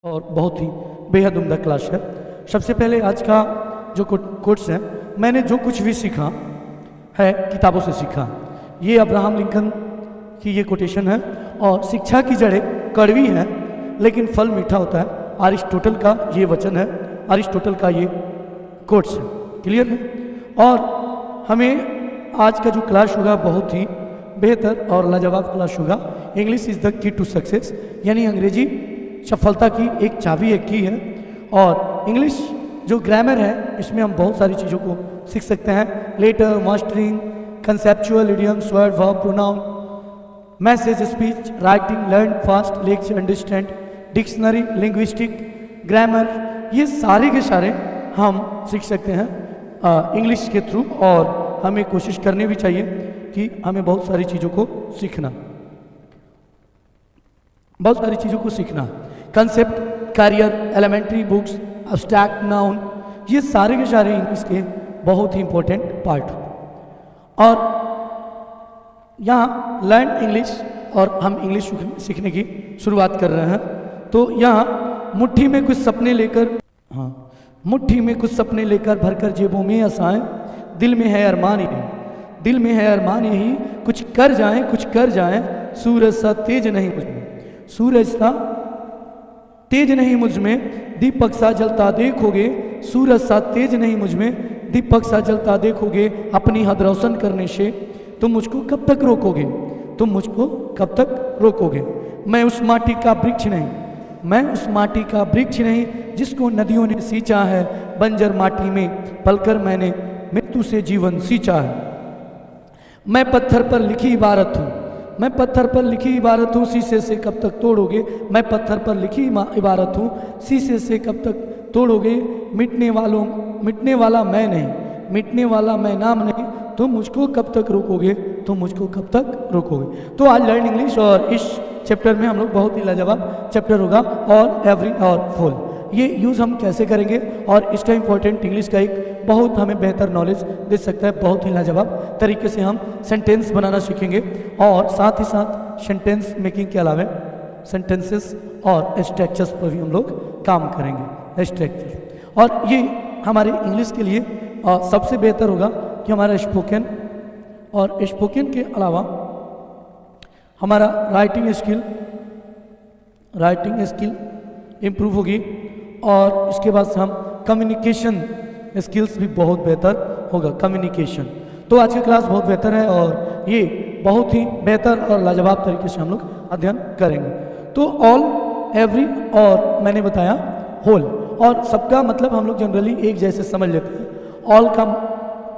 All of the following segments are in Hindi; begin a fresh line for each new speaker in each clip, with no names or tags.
और बहुत ही बेहद उम्दा क्लास है। सबसे पहले आज का जो कोर्स है, मैंने जो कुछ भी सीखा है किताबों से सीखा। ये अब्राहम लिंकन की ये कोटेशन है और शिक्षा की जड़ें कड़वी हैं लेकिन फल मीठा होता है। अरिस्टोटल का ये वचन है, अरिस्टोटल का ये कोट्स है। क्लियर है? और हमें आज का जो क्लास होगा बहुत ही बेहतर और लाजवाब क्लास होगा। English is the key to success, यानी अंग्रेजी सफलता की एक चाबी एक की है। और इंग्लिश जो ग्रामर है इसमें हम बहुत सारी चीज़ों को सीख सकते हैं। Letter, mastering, conceptual, idioms, word, verb, pronoun, message, speech, writing, learn fast, lecture, understand, dictionary, linguistic, grammar, ये सारे के सारे हम सीख सकते हैं इंग्लिश के थ्रू। और हमें कोशिश करनी भी चाहिए कि हमें बहुत सारी चीज़ों को सीखना, बहुत सारी चीज़ों को सीखना। Concept, career, elementary books, abstract, noun, ये सारे के सारे इंग्लिश के बहुत ही इंपॉर्टेंट पार्ट। और यहाँ लर्न इंग्लिश और हम इंग्लिश सीखने की शुरुआत कर रहे हैं। तो यहाँ मुट्ठी में कुछ सपने लेकर, मुट्ठी में कुछ सपने लेकर भरकर जेबों में आसाएं, दिल में है अरमान यही, दिल में है अरमान यही, कुछ कर जाएं, कुछ कर जाएं, सूरज सा तेज नहीं मुझ में, सूरज सा तेज नहीं मुझ में, दीपक सा जलता देखोगे, सूरज सा तेज नहीं मुझ में, दीपक सा जलता देखोगे, अपनी हद रोशन करने से तुम मुझको कब तक रोकोगे, तुम मुझको कब तक रोकोगे। मैं उस माटी का वृक्ष नहीं, मैं उस माटी का वृक्ष नहीं जिसको नदियों ने सींचा है, बंजर माटी में पलकर मैंने मृत्यु से जीवन सींचा है। मैं पत्थर पर लिखी इबारत हूँ, मैं पत्थर पर लिखी इबारत हूँ, शीशे से कब तक तोड़ोगे, मैं पत्थर पर लिखी इबारत हूँ, शीशे से कब तक तोड़ोगे, मिटने वाला मैं नहीं, मिटने वाला मैं नाम नहीं, तुम मुझको कब तक रोकोगे, तुम मुझको कब तक रोकोगे। तो आज लर्न इंग्लिश और इस चैप्टर में हम लोग बहुत ही लाजवाब चैप्टर होगा और एवरी और फुल, ये यूज़ हम कैसे करेंगे और इसका इंपॉर्टेंट इंग्लिश का एक बहुत हमें बेहतर नॉलेज दे सकता है। बहुत ही लाजवाब तरीके से हम सेंटेंस बनाना सीखेंगे और साथ ही साथ सेंटेंस मेकिंग के अलावा सेंटेंसेस और स्ट्रक्चर्स पर भी हम लोग काम करेंगे। स्ट्रक्चर और ये हमारे इंग्लिश के लिए सबसे बेहतर होगा कि हमारा स्पोकन, और स्पोकन के अलावा हमारा राइटिंग स्किल इम्प्रूव होगी और इसके बाद से हम कम्युनिकेशन स्किल्स भी बहुत बेहतर होगा। कम्युनिकेशन, तो आज की क्लास बहुत बेहतर है और ये बहुत ही बेहतर और लाजवाब तरीके से हम लोग अध्ययन करेंगे। तो ऑल, एवरी और मैंने बताया होल, और सबका मतलब हम लोग जनरली एक जैसे समझ लेते हैं। ऑल का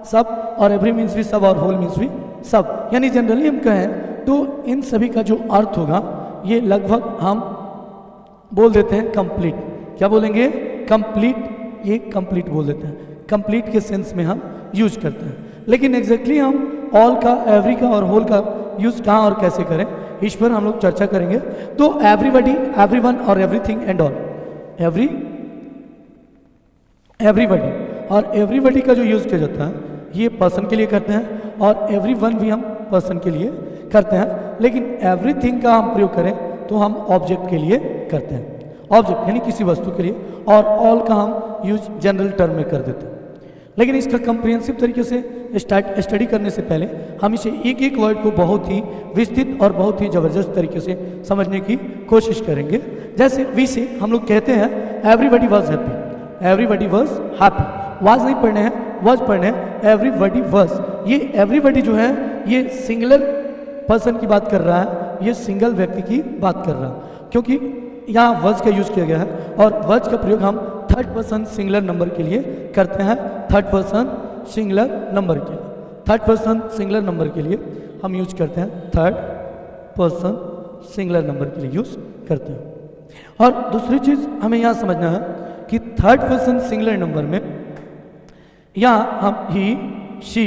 सब और एवरी मीन्स भी सब और होल मीन्स भी सब, यानी जनरली हम कहें तो इन सभी का जो अर्थ होगा ये लगभग हम बोल देते हैं कंप्लीट। क्या बोलेंगे? कंप्लीट, ये कंप्लीट बोल देते हैं, कंप्लीट के सेंस में हम यूज करते हैं। लेकिन एग्जैक्टली हम ऑल का, एवरी का और होल का यूज कहाँ और कैसे करें इस पर हम लोग चर्चा करेंगे। तो एवरीबडी, एवरीवन और एवरीथिंग एंड ऑल, एवरीबडी और एवरीबडी का जो यूज किया जाता है ये पर्सन के लिए करते हैं और एवरीवन भी हम पर्सन के लिए करते हैं। लेकिन एवरीथिंग का हम प्रयोग करें तो हम ऑब्जेक्ट के लिए करते हैं, ऑब्जेक्ट यानी किसी वस्तु के लिए, और ऑल का हम यूज जनरल टर्म में कर देते हैं। लेकिन इसका कंप्रिहेंसिव तरीके से स्टडी करने से पहले हम इसे एक एक वर्ड को बहुत ही विस्तृत और बहुत ही ज़बरदस्त तरीके से समझने की कोशिश करेंगे। जैसे वी से हम लोग कहते हैं everybody was happy, everybody was happy, was नहीं पढ़ने हैं, वॉज पढ़ने हैं, एवरीबडी वॉज। ये एवरीबडी जो है ये सिंगुलर पर्सन की बात कर रहा है, ये सिंगल व्यक्ति की बात कर रहा है, क्योंकि यहाँ वर्ज का यूज किया गया है और वर्ज का प्रयोग हम थर्ड पर्सन सिंगुलर नंबर के लिए करते हैं। थर्ड पर्सन सिंगुलर नंबर के लिए, थर्ड पर्सन सिंगुलर नंबर के लिए हम यूज करते हैं, थर्ड पर्सन सिंगुलर नंबर के लिए यूज करते हैं। और दूसरी चीज हमें यहाँ समझना है कि थर्ड पर्सन सिंगुलर नंबर में यहाँ हम ही, शी,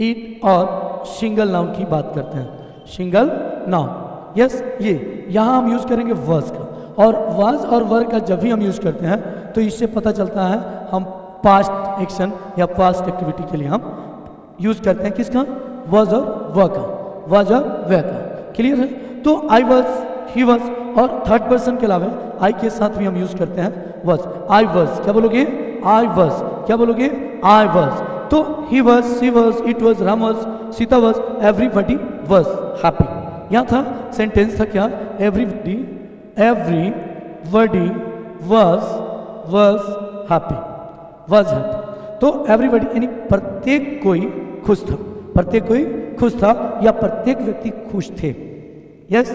इट और सिंगल नाउन की बात करते हैं, सिंगल नाउन। यस, ये यहाँ हम यूज करेंगे वर्ज का, और वाज और वर का जब भी हम यूज करते हैं तो इससे पता चलता है हम पास्ट एक्शन या पास्ट एक्टिविटी के लिए हम यूज करते हैं किसका? वाज और व का, वाज और व का। क्लियर है? तो आई वाज, ही वाज और थर्ड पर्सन के अलावा आई के साथ भी हम यूज करते हैं वॉज। आई वॉज, क्या बोलोगे? आई वॉज, क्या बोलोगे? I was. तो he was, she was, it was, Ram was, Sita was, everybody was happy. यहाँ था सेंटेंस था क्या? Everybody was happy, was happy. तो एवरीबडी यानी प्रत्येक कोई खुश था, प्रत्येक कोई खुश था या प्रत्येक व्यक्ति खुश थे। यस,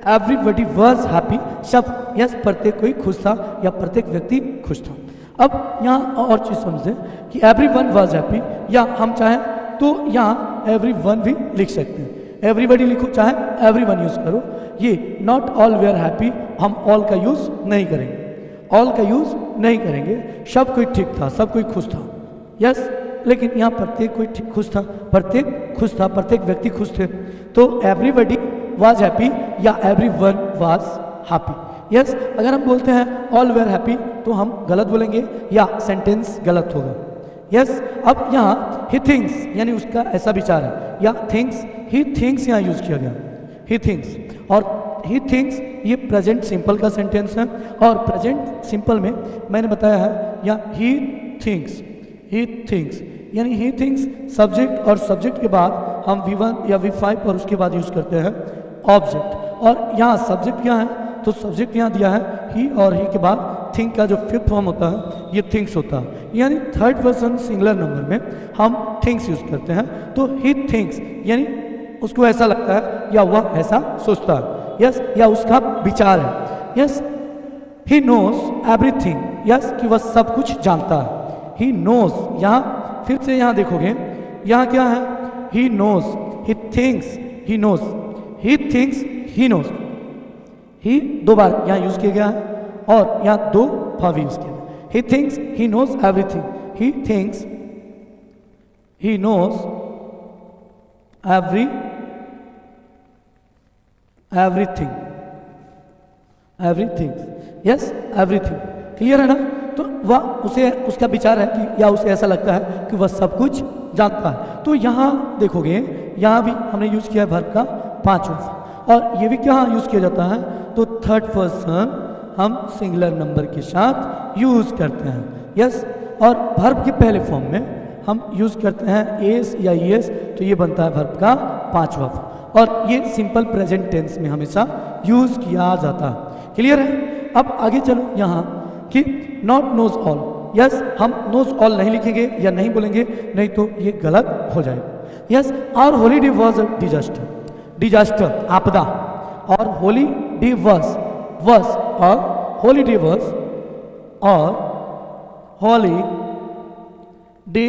एवरीबडी वॉज हैप्पी, सब यस प्रत्येक कोई खुश था या प्रत्येक व्यक्ति खुश था। अब यहाँ और चीज समझे कि एवरीवन वॉज हैप्पी, या हम चाहें तो यहाँ एवरीवन भी लिख सकते हैं। एवरीबडी लिखो चाहे एवरीवन यूज करो। ये नॉट ऑल वेयर हैप्पी, हम ऑल का यूज नहीं करेंगे, ऑल का यूज नहीं करेंगे। सब कोई ठीक था, सब कोई खुश था। यस, लेकिन यहाँ प्रत्येक कोई ठीक खुश था, प्रत्येक खुश था, प्रत्येक व्यक्ति खुश थे। तो एवरीबडी वाज हैप्पी या एवरीवन वाज हैप्पी। यस, अगर हम बोलते हैं ऑल वेयर हैप्पी तो हम गलत बोलेंगे या सेंटेंस गलत होगा। यस, अब यहाँ ही थिंक्स यानी उसका ऐसा विचार है, या थिंक्स, ही थिंक्स यहाँ यूज किया गया, ही थिंक्स। और ही थिंक्स ये प्रेजेंट सिंपल का सेंटेंस है, और प्रेजेंट सिंपल में मैंने बताया है या ही थिंक्स, ही थिंक्स यानी ही थिंक्स सब्जेक्ट, और सब्जेक्ट के बाद हम V1 या V5 और उसके बाद यूज करते हैं ऑब्जेक्ट। और यहाँ सब्जेक्ट क्या है? तो सब्जेक्ट यहाँ दिया है ही, और ही के बाद थिंक का जो फिफ्थ फॉर्म होता है ये थिंक्स होता है, यानी थर्ड पर्सन सिंगुलर नंबर में हम थिंक्स यूज करते हैं। तो ही थिंक्स यानी उसको ऐसा लगता है या वह ऐसा सोचता है। यस, या उसका विचार है। Yes, he knows everything, yes कि वह सब कुछ जानता है। ही नोज, यहाँ फिर से यहाँ देखोगे यहाँ क्या है? He knows, he thinks, he knows, he thinks, he knows. He दो बार यहाँ यूज किया गया है और यहाँ दो भाव यूज किया गया। He thinks, he knows everything, he thinks, he knows everything, everything. Yes, everything. Clear है ना? तो वह उसे उसका विचार है कि या उसे ऐसा लगता है कि वह सब कुछ जानता है। तो यहाँ देखोगे यहाँ भी हमने यूज किया है वर्ब का पांचवा, और ये भी क्या यूज किया जाता है? तो थर्ड पर्सन हम सिंगुलर नंबर के साथ यूज करते हैं। यस, और वर्ब के पहले फॉर्म में हम यूज करते हैं एस या ईएस, तो ये बनता है वर्ब का पांचवा, और ये सिंपल प्रेजेंट टेंस में हमेशा यूज किया जाता है। क्लियर है? अब आगे चलो यहाँ कि नॉट नोज ऑल। यस, हम नोज ऑल नहीं लिखेंगे या नहीं बोलेंगे, नहीं तो ये गलत हो जाएगा। Yes, our holiday was a disaster, disaster आपदा, our holiday was our holiday was our holiday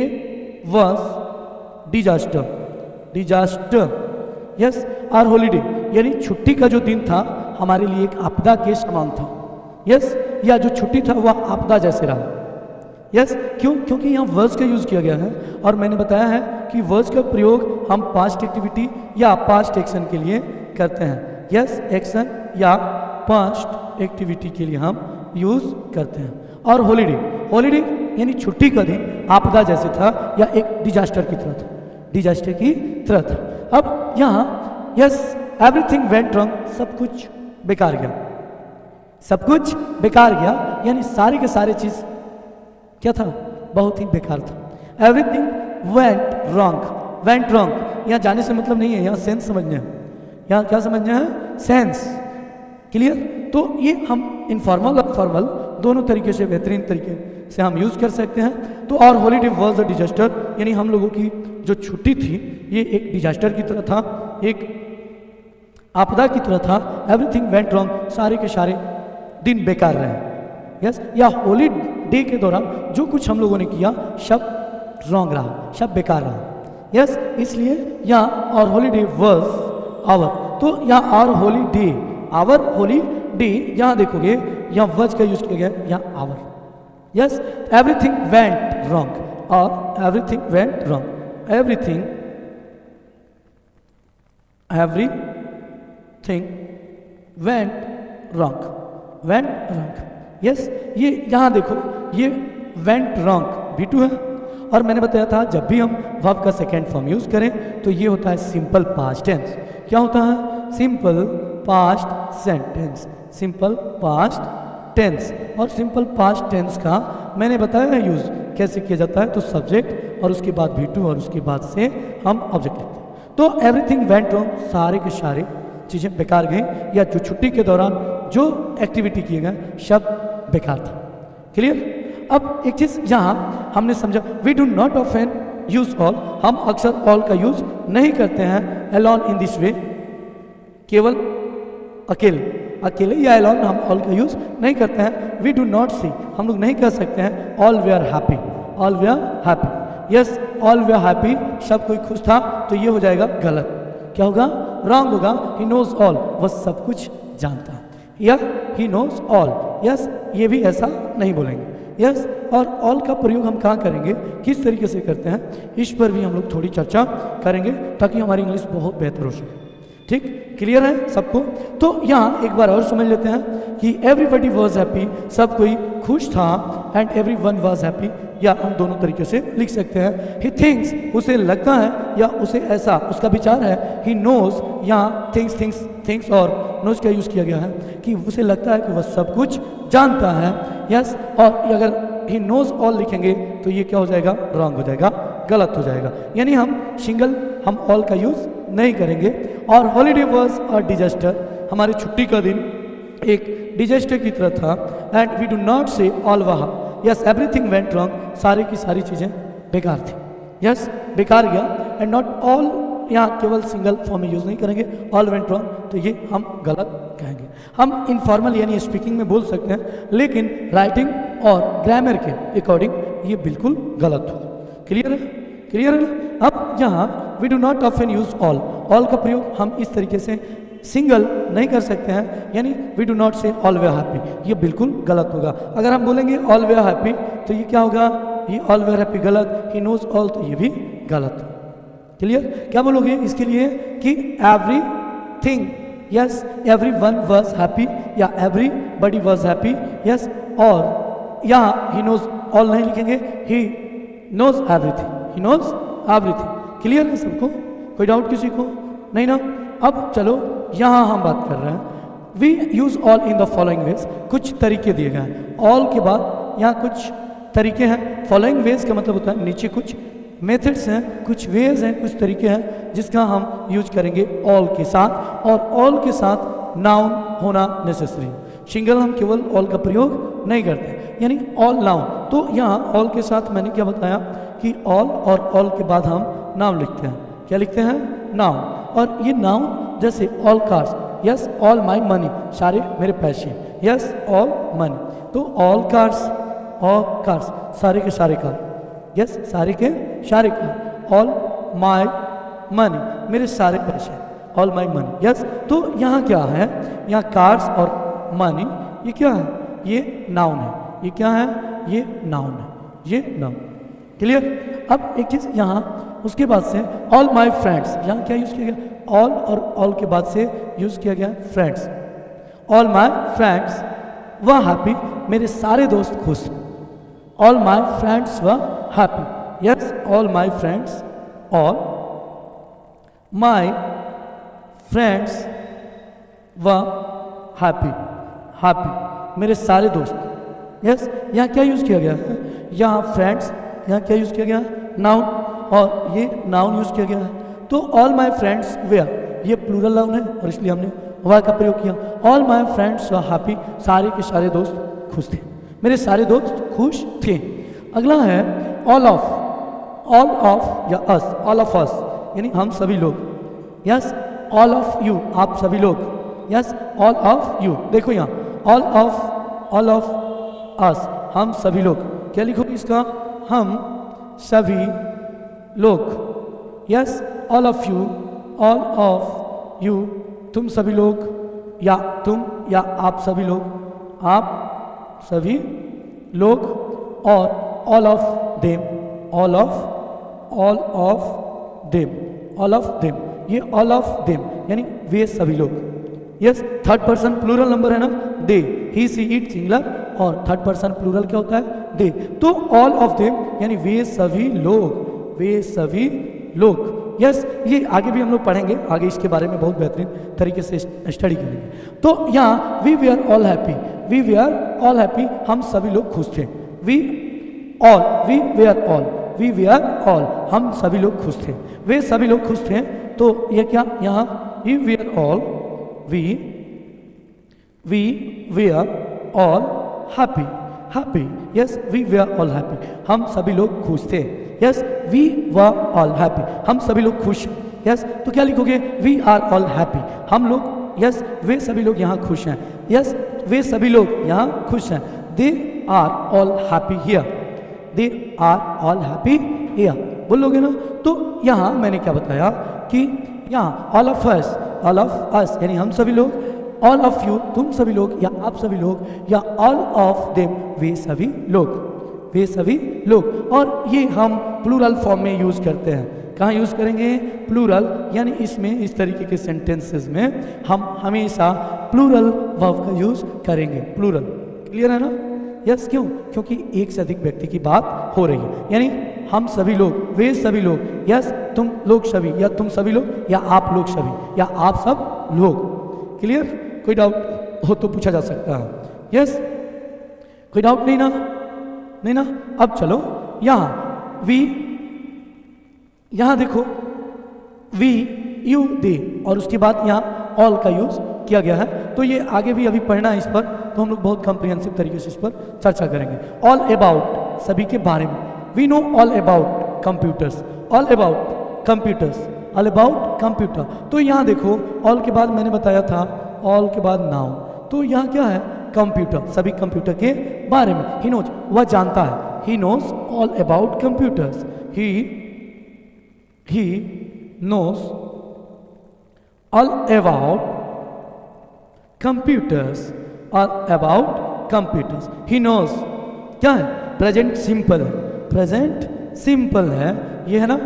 was disaster, disaster. Yes, our holiday यानी छुट्टी का जो दिन था हमारे लिए एक आपदा के समान था। यस, या जो छुट्टी था वह आपदा जैसे रहा। यस, क्यों? क्योंकि यहाँ वर्ड्स का यूज किया गया है, और मैंने बताया है कि वर्ड्स का प्रयोग हम पास्ट एक्टिविटी या पास्ट एक्शन के लिए करते हैं। यस, एक्शन या पास्ट एक्टिविटी के लिए हम यूज करते हैं। और हॉलीडे, हॉलीडे यानी छुट्टी का दिन आपदा जैसे था या एक डिजास्टर की तरह था, डिजास्टर की तरह था। अब यहाँ यस, एवरीथिंग वेंट रॉन्ग, सब कुछ बेकार गया, सब कुछ बेकार गया यानी सारे के सारे चीज क्या था? बहुत ही बेकार था। Everything went wrong, went wrong यहाँ जाने से मतलब नहीं है, यहाँ सेंस समझने हैं। यहाँ क्या समझना है? सेंस। क्लियर? तो ये हम इनफॉर्मल और फॉर्मल दोनों तरीके से बेहतरीन तरीके से हम यूज कर सकते हैं। तो और हॉलीडे वाज अ डिजास्टर यानी हम लोगों की जो छुट्टी थी ये एक डिजास्टर की तरह था, एक आपदा की तरह था। एवरीथिंग वेंट रॉन्ग, सारे के सारे दिन बेकार रहे। यस, या हॉलीडे के दौरान जो कुछ हम लोगों ने किया सब रॉन्ग रहा, सब बेकार रहा। यस, इसलिए यहाँ और हॉलीडे वाज आवर, तो यहाँ और हॉलीडे, आवर हॉलीडे, यहाँ देखोगे यहाँ वाज का यूज किया गया, यहाँ our. Yes, everything went wrong और everything went wrong, everything went wrong, went wrong. Yes, ये यहाँ देखो ये वेंट रॉन्ग V2 है, और मैंने बताया था जब भी हम वर्ब का सेकेंड फॉर्म यूज करें तो ये होता है सिंपल पास्ट टेंस। क्या होता है? Simple past sentence. Simple past tense. और सिंपल पास्ट टेंस का मैंने बताया है यूज़ कैसे किया जाता है। तो सब्जेक्ट और उसके बाद V2 और उसके बाद से हम ऑब्जेक्ट लिखते हैं। तो एवरीथिंग वेंट रॉन्ग, सारे के सारे चीज़ें बेकार गई, या जो छुट्टी के दौरान जो एक्टिविटी किए गए सब बेकार था। क्लियर। अब एक चीज़ यहाँ हमने समझा, we do not often use all, हम अक्सर ऑल का यूज नहीं करते हैं अलोन इन दिस वे, केवल अकेले अकेले या अलोन हम ऑल का यूज नहीं करते हैं। वी डू नॉट सी, हम लोग नहीं कह सकते हैं all we are happy, all we are happy. Yes, all we are happy, सब कोई खुश था, तो ये हो जाएगा गलत। क्या होगा? रॉन्ग होगा। ही नोज ऑल, वह सब कुछ जानता है, या ही नोज ऑल। यस, ये भी ऐसा नहीं बोलेंगे। यस, और ऑल का प्रयोग हम कहाँ करेंगे, किस तरीके से करते हैं, इस पर भी हम लोग थोड़ी चर्चा करेंगे ताकि हमारी इंग्लिश बहुत बेहतर हो सके। ठीक, क्लियर है सबको? तो यहाँ एक बार और समझ लेते हैं कि एवरीबडी वॉज हैप्पी, सब कोई खुश था, and every one was happy, या हम दोनों तरीके से लिख सकते हैं। ही थिंक्स, उसे लगता है या उसे ऐसा उसका विचार है। ही नोज, यहाँ थिंक्स थिंक्स थिंक्स और नोज का यूज़ किया गया है कि उसे लगता है कि वह सब कुछ जानता है। यस, और अगर ही नोज ऑल लिखेंगे तो ये क्या हो जाएगा? रॉन्ग हो जाएगा, गलत हो जाएगा। यानी हम ऑल का यूज़ नहीं करेंगे। और हॉलीडे वॉज अ डिजास्टर, हमारे छुट्टी का दिन एक डिजास्टर की तरह था। एंड वी डू नॉट से ऑल वाह, यस एवरीथिंग वेंट रॉन्ग, सारे की सारी चीज़ें बेकार थी। यस, बेकार गया। एंड नॉट ऑल, यहाँ केवल सिंगल फॉर्म में यूज़ नहीं करेंगे, ऑल वेंट रॉन्ग, तो ये हम गलत कहेंगे। हम इनफॉर्मल यानी स्पीकिंग में बोल सकते हैं, लेकिन राइटिंग और ग्रामर के अकॉर्डिंग ये बिल्कुल गलत हो। क्लियर है? क्लियर है? अब यहाँ we do not often use all, all का प्रयोग हम इस तरीके से सिंगल नहीं कर सकते हैं, यानी वी डू नॉट से ऑल वे आर हैप्पी, ये बिल्कुल गलत होगा। अगर हम बोलेंगे ऑल वे आर हैप्पी तो ये क्या होगा? ये ऑल वे आर हैप्पी गलत, ही नोज ऑल तो ये भी गलत। क्लियर? क्या बोलोगे इसके लिए कि everything, yes everyone was happy या everybody was happy. Yes, और यहाँ ही नोज ऑल नहीं लिखेंगे, he knows everything, he knows everything. Clear है सबको? कोई डाउट किसी को? नहीं ना? अब चलो यहाँ हम बात कर रहे हैं। We use all in the following ways, कुछ तरीके दिए गए हैं। ऑल के बाद यहाँ कुछ तरीके हैं। फॉलोइंग वेज का मतलब होता है नीचे कुछ मेथड्स हैं, कुछ वेज हैं, कुछ तरीके हैं जिसका हम यूज करेंगे ऑल के साथ। और ऑल के साथ नाउन होना नेसेसरी, सिंगल हम केवल ऑल का प्रयोग नहीं करते, यानी ऑल नाउन। तो यहाँ ऑल के साथ मैंने क्या बताया कि ऑल और ऑल के बाद हम नाउन लिखते हैं। क्या लिखते हैं? नाउन। और ये नाउन जैसे all cars, yes all my money, सारे मेरे पैसे, यस ऑल मनी। तो ऑल कार्स सारे के सारे कार, यस सारे के सारे कार। ऑल माई मनी, मेरे सारे पैसे, ऑल माई मनी। यस, तो यहाँ क्या है? यहाँ कार्स और मनी, ये क्या है? ये नाउन है। ये क्या है? ये नाउन है, ये नाउन। क्लियर? अब एक चीज़ यहाँ उसके बाद से ऑल माई फ्रेंड्स, यहाँ क्या यूज़ किया गया? ऑल और ऑल के बाद से यूज़ किया गया friends. All my friends were happy, मेरे सारे दोस्त खुश। All my friends were happy. Yes, all my friends, all my friends were happy, happy मेरे सारे दोस्त। यस, यहाँ क्या यूज़ किया गया है? यहाँ फ्रेंड्स, यहाँ क्या यूज़ किया गया? नाउन, और ये नाउन यूज़ किया गया है। तो ऑल माई फ्रेंड्स वेयर, ये प्लूरल नाउन है और इसलिए हमने वह का प्रयोग किया। All my friends were happy, सारे के सारे दोस्त खुश थे, मेरे सारे दोस्त खुश थे। अगला है ऑल ऑफ या अस, ऑल ऑफ अस यानी हम सभी लोग। यस, ऑल ऑफ यू, आप सभी लोग। Yes, all of you. देखो यहाँ ऑल ऑफ अस, हम सभी लोग। क्या लिखो इसका? हम सभी लोग। यस, ऑल ऑफ यू, तुम सभी लोग, या तुम या आप सभी लोग, आप सभी लोग। और all of them, all of them, ये ऑल ऑफ देम यानी वे सभी लोग। Yes, third person plural number है ना, they, he she it singular, और थर्ड पर्सन प्लूरल क्या होता है? दे। तो ऑल ऑफ देम यानी वे सभी लोग, वे सभी लोग। यस ये आगे भी हम लोग पढ़ेंगे, आगे इसके बारे में बहुत बेहतरीन तरीके से स्टडी करेंगे। तो यहाँ we we are all happy, we we are all happy, हम सभी लोग खुश थे। We are all, we we are all, हम सभी लोग खुश थे, वे सभी लोग खुश थे। तो ये क्या यहाँ we are all, we are all happy, happy, yes we are all happy, हम सभी लोग खुश थे। Yes we were all happy, हम सभी लोग खुश। यस तो क्या लिखोगे, वी आर ऑल हैप्पी, हम लोग, यस वे सभी लोग यहाँ खुश हैं। यस वे सभी लोग यहाँ खुश हैं। They are all happy here, they are all happy here, बोलोगे ना। तो यहाँ मैंने क्या बताया कि यहाँ ऑल ऑफ अस यानी हम सभी लोग, ऑल ऑफ यू तुम सभी लोग या आप सभी लोग, या ऑल ऑफ देम वे सभी लोग, वे सभी लोग। और ये हम प्लूरल फॉर्म में यूज करते हैं। कहाँ यूज करेंगे, प्लूरल, यानी इसमें इस तरीके के सेंटेंसेस में हम हमेशा प्लूरल वर्ब का यूज करेंगे। प्लूरल क्लियर है ना। यस क्यों, क्योंकि एक से अधिक व्यक्ति की बात हो रही है, यानी हम सभी लोग, वे सभी लोग, यस तुम लोग सभी, या तुम सभी लोग, या आप लोग सभी, या आप सब लोग। क्लियर, कोई डाउट हो तो पूछा जा सकता है। यस कोई डाउट नहीं ना, नहीं ना। अब चलो यहाँ वी, यहाँ देखो वी यू दे, और उसके बाद यहाँ ऑल का यूज किया गया है। तो ये आगे भी अभी पढ़ना है इस पर, तो हम लोग बहुत कॉम्प्रिहेंसिव तरीके से इस पर चर्चा करेंगे। ऑल अबाउट, सभी के बारे में। We know all about computers, all about computers, all about computer. तो यहाँ देखो ऑल के बाद मैंने बताया था, ऑल के बाद नाउन, तो यहाँ क्या है, कंप्यूटर, सभी कंप्यूटर के बारे में। ही नोज, वह जानता है, he knows all about computers, he knows all about computers, all about computers. He knows क्या है, प्रेजेंट सिंपल है, प्रेजेंट सिंपल है, ये है ना।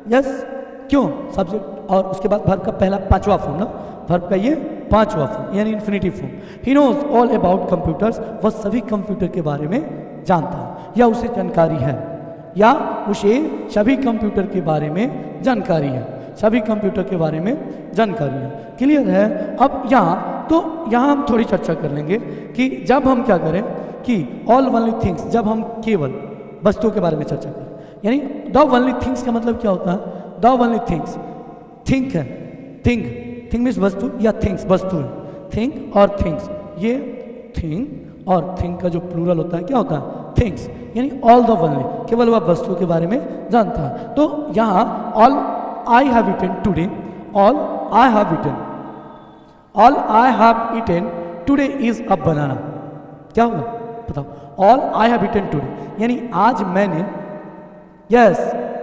यस क्यों, सब्जेक्ट और उसके बाद वर्ब का पहला पांचवा फॉर्म ना, वर्ब का ये पांचवा फॉर्म यानी infinitive form. He knows all about computers, वह सभी कंप्यूटर के बारे में जानता है, या उसे जानकारी है, या उसे सभी कंप्यूटर के बारे में जानकारी है, सभी कंप्यूटर के बारे में जानकारी है। क्लियर है। अब यहाँ तो यहाँ हम थोड़ी चर्चा कर लेंगे कि जब हम क्या करें कि ऑल ओनली थिंग्स, जब हम केवल वस्तुओं के बारे में चर्चा करें, यानी द ओनली थिंग्स का मतलब क्या होता है, द ओनली थिंग्स, थिंक है, थिंग, थिंग मीन्स वस्तु, या थिंग्स वस्तु है, थिंक और थिंग्स, ये थिंग और थिंग का जो प्लूरल होता है क्या होता है, थिंग्स, यानी ऑल द ओनली, केवल वह वस्तुओं के बारे में जानता है। तो यहाँ all I have eaten today, all I have eaten, all I have eaten today is a banana, क्या होगा बताओ, all I have eaten today, यानी आज मैंने, यस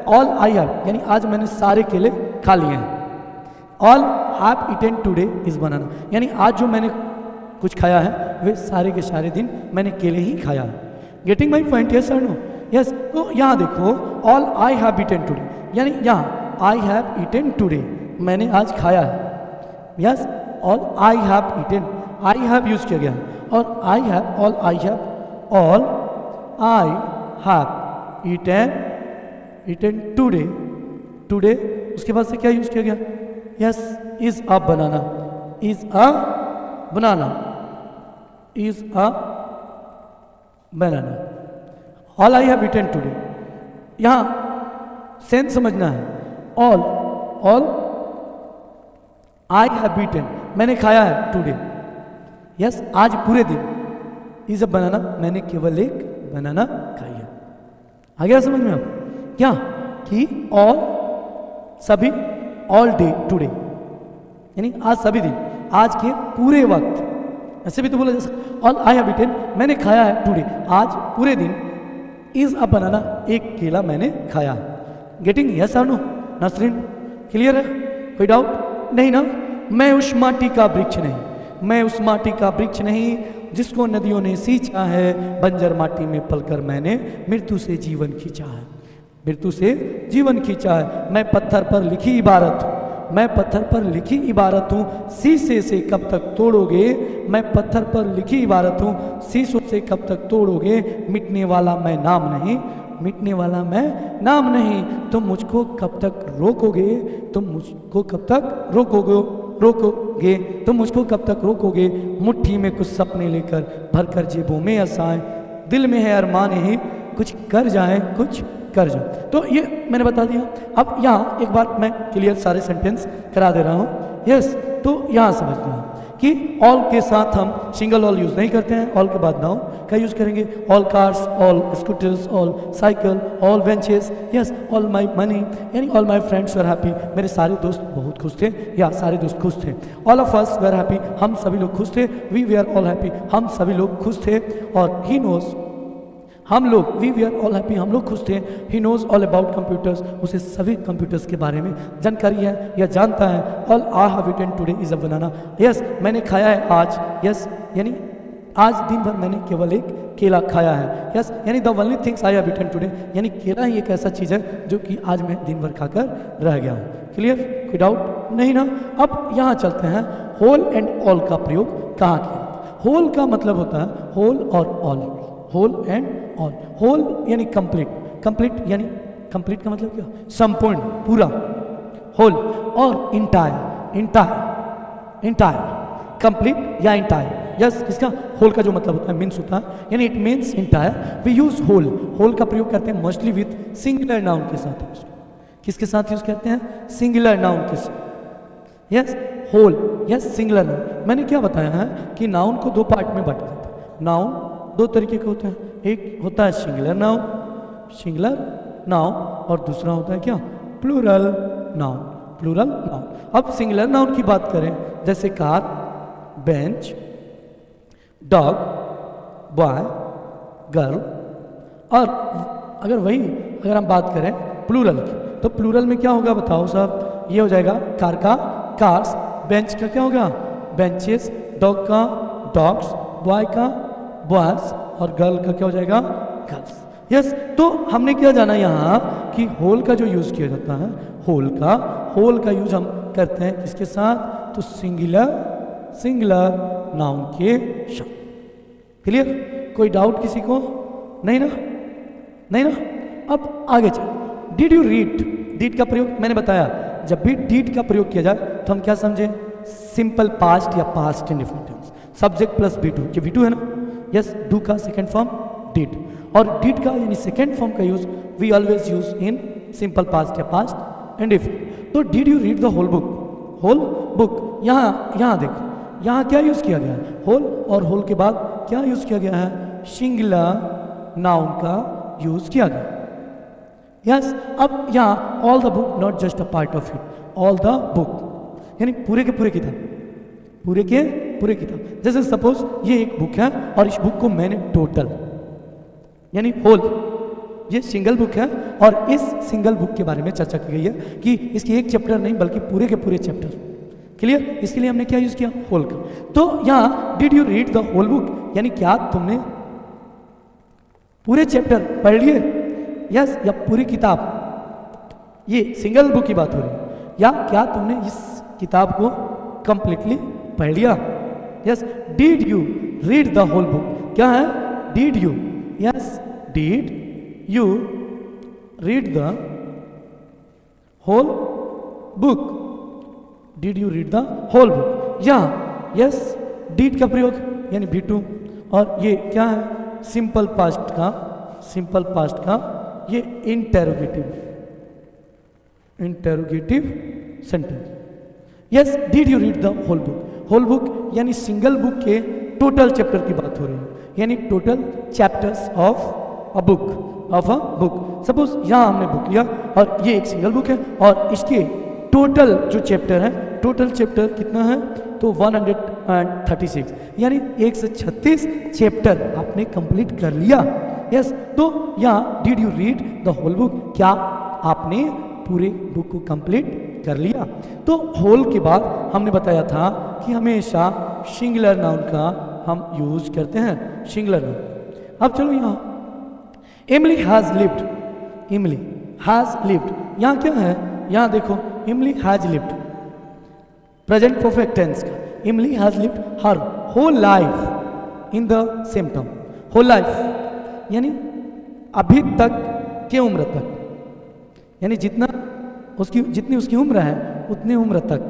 ऑल आई हैव यानी आज मैंने सारे केले खा लिए हैं। All have eaten today is banana, यानी आज जो मैंने कुछ खाया है वे सारे के सारे दिन मैंने केले ही खाया है। गेटिंग माई पॉइंट, यस और नो। यस तो यहाँ देखो all I have eaten today, यानी यहाँ आई हैव ईटन टुडे, मैंने आज खाया है। Yes all I have eaten, I have use किया गया है, और I have, all I have, all I have eaten, eaten today, today उसके बाद से क्या यूज किया गया, yes is a banana, is a banana, is a banana, all I have eaten today. यहाँ सेंस समझना है, all, all I have eaten मैंने खाया है टुडे, यस आज पूरे दिन, इज अ बनाना मैंने केवल एक बनाना खाई है। आ गया समझ में अब क्या कि ऑल सभी, ऑल डे टुडे, यानी आज सभी दिन, आज के पूरे वक्त, ऐसे भी तो बोला जा सकता, ऑल आई हैव ईटन मैंने खाया है टुडे, आज पूरे दिन, इज अ बनाना एक केला मैंने खाया है। गेटिंग यस और नो नसरीन, क्लियर है, कोई डाउट नहीं ना। मैं उस माटी का वृक्ष नहीं, मैं उस माटी का वृक्ष नहीं जिसको नदियों ने सींचा है, बंजर माटी में पलकर मैंने मृत्यु से जीवन खींचा है, मृत्यु से जीवन खींचा है। मैं पत्थर पर लिखी इबारत हूँ, मैं पत्थर पर लिखी इबारत हूँ, शीशे से कब तक तोड़ोगे, मैं पत्थर पर लिखी इबारत हूँ, शीशों से कब तक तोड़ोगे, मिटने वाला मैं नाम नहीं, मिटने वाला मैं नाम नहीं। तुम मुझको कब तक रोकोगे, तुम मुझको कब तक रोकोगे, तुम मुझको कब तक रोकोगे। मुट्ठी में कुछ सपने लेकर भरकर जेबों में आशाएं, दिल में है अरमान ही कुछ कर जाए, कुछ कर जाए। तो ये मैंने बता दिया। अब यहाँ एक बार मैं क्लियर सारे सेंटेंस करा दे रहा हूँ। यस, तो यहाँ समझते हैं कि ऑल के साथ हम सिंगल ऑल यूज़ नहीं करते हैं, ऑल के बाद नाउन का यूज़ करेंगे। All cars, all scooters, all cycle, all benches, yes, all my money, यानी all my friends were happy, मेरे सारे दोस्त बहुत खुश थे या सारे दोस्त खुश थे। All of us were happy, हम सभी लोग खुश थे। वी वर ऑल हैप्पी, हम सभी लोग खुश थे। और ही नोज, हम लोग, we we are all happy, हम लोग खुश थे। He knows all about computers, उसे सभी कंप्यूटर्स के बारे में जानकारी है या जानता है। All I have eaten today is a banana, yes, मैंने खाया है आज, यस, यानी आज दिन भर मैंने केवल एक केला खाया है। यस, यानी the only things I have eaten today, यानी केला ही एक ऐसा चीज़ है जो कि आज मैं दिन भर खाकर रह गया हूँ। क्लियर, कोई डाउट नहीं ना। अब यहाँ चलते हैं, होल एंड ऑल का प्रयोग कहाँ किया। होल का मतलब होता है होल और all, whole and all. Whole यानी कंप्लीट, कंप्लीट यानी कंप्लीट का मतलब क्या, संपूर्ण, पूरा, होल। और इंटायर, इंटायर, इंटायर, कंप्लीट या इंटायर। यस, इसका होल का जो मतलब होता है, मीन्स होता है, यानी it means entire. We use whole, whole का प्रयोग करते हैं मोस्टली विथ सिंगुलर नाउन के साथ। किसके साथ यूज करते हैं, सिंगुलर नाउन के साथ। Yes, whole, yes, singular noun. मैंने क्या बताया है कि नाउन को दो पार्ट में बांटा जाता है। नाउन दो तरीके के होते हैं, एक होता है सिंगुलर नाउन, सिंगुलर नाउन, और दूसरा होता है क्या, प्लूरल नाउन, प्लूरल नाउन। अब सिंगुलर नाउन की बात करें, जैसे car, bench, dog, boy, girl. और अगर हम बात करें प्लूरल की, तो प्लूरल में क्या होगा बताओ साहब, ये हो जाएगा कार का कार्स, बेंच का क्या होगा, बेंचेस, डॉग का डॉग्स, बॉय का बॉयज, और गर्ल का क्या हो जाएगा, गर्ल्स। यस, तो हमने क्या जाना यहाँ कि होल का जो यूज किया जाता है, होल का यूज हम करते हैं किसके साथ, तो सिंगुलर नाउन के साथ। क्लियर, कोई डाउट किसी को नहीं ना, नहीं ना। अब आगे चलो, डिड यू रीड, डिड का प्रयोग मैंने बताया, जब भी डिड का प्रयोग किया जाए तो हम क्या समझे, सिंपल पास्ट या past indefinite tense, subject plus V two, ये बी टू है ना। यस, डू का सेकेंड फॉर्म डिड, और डिड का यानी सेकेंड फॉर्म का use we always use in simple past या पास्ट इंडेफिनिट। तो did you read the whole book, whole book. यहाँ देखो, यहाँ क्या यूज किया गया है, होल, और होल के बाद क्या यूज किया गया है, सिंगुलर नाउन का यूज किया गया। यस, अब यहाँ all the book, not just a part of it, all the book यानी पूरे के पूरे किताब, पूरे के पूरे किताब। जैसे सपोज ये एक बुक है और इस बुक को मैंने टोटल यानी होल, ये सिंगल बुक है और इस सिंगल बुक के बारे में चर्चा की गई है कि इसकी एक चैप्टर नहीं बल्कि पूरे के पूरे चैप्टर। क्लियर, इसके लिए हमने क्या यूज किया, होल का। तो यहाँ did you read the whole book, यानी क्या तुमने पूरे चैप्टर पढ़ लिए, यस, या पूरी किताब, ये सिंगल बुक की बात हो रही है, या क्या तुमने इस किताब को कंप्लीटली पढ़ लिया। Yes, did you read the whole book, क्या है, did you, yes, did you read the whole book, did you read the whole book. यहाँ यस, डिड का प्रयोग यानी भी टू, और ये क्या है, सिंपल पास्ट का ये interrogative sentence. Yes, did you read the whole book, whole book यानी सिंगल बुक के टोटल चैप्टर की बात हो रही है, यानी total chapters of a book. Suppose यहाँ हमने बुक लिया और ये एक सिंगल बुक है और इसके टोटल जो चैप्टर है, टोटल चैप्टर कितना है, तो 136 यानी 136 चैप्टर आपने कंप्लीट कर लिया। यस, तो यहाँ did you read the whole book, क्या आपने पूरे बुक को कंप्लीट कर लिया। तो होल के बाद हमने बताया था कि हमेशा सिंगुलर नाउन का हम यूज करते हैं, सिंगुलर नाउन। अब चलो यहाँ Emily has lived, Emily has lived, यहाँ क्या है, यहाँ देखो Emily has lived, present perfect tense का, Emily has lived her whole life in the same town. Whole life यानी अभी तक के उम्र तक, यानी जितना उसकी जितनी उसकी उम्र है उतनी उम्र तक।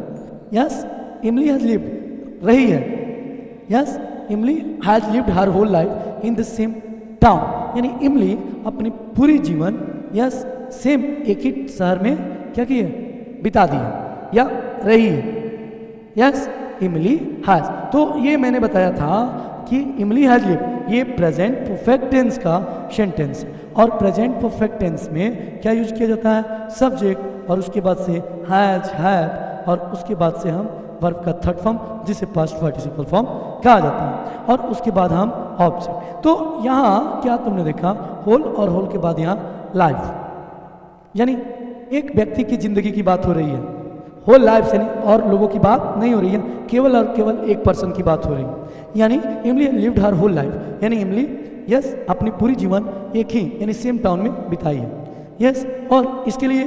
यस इमली हैज लिव्ड, रही है। Yes Emily has lived her whole life in the same town, यानी इमली अपनी पूरी जीवन यस सेम एक ही शहर में क्या की है, बिता दी है या रही है। यस इमली हैज, तो ये मैंने बताया था कि इमली हैज लिव्ड ये प्रेजेंट परफेक्ट टेंस का सेंटेंस, और प्रेजेंट परफेक्ट टेंस में क्या यूज किया जाता है, सब्जेक्ट और उसके बाद से हैज हैव, और उसके बाद से हम वर्ब का थर्ड फॉर्म जिसे पास्ट पार्टिसिपल फॉर्म कहा जाता है, और उसके बाद हम ऑब्जेक्ट। तो यहाँ क्या तुमने देखा, होल और होल के बाद यहाँ लाइफ, यानी एक व्यक्ति की जिंदगी की बात हो रही है, होल लाइफ यानी और लोगों की बात नहीं हो रही है, केवल और केवल एक पर्सन की बात हो रही है। यानी इमली लिव्ड हर होल लाइफ, यानी इमली यस अपनी पूरी जीवन एक ही यानी सेम टाउन में बिताई है। यस और इसके लिए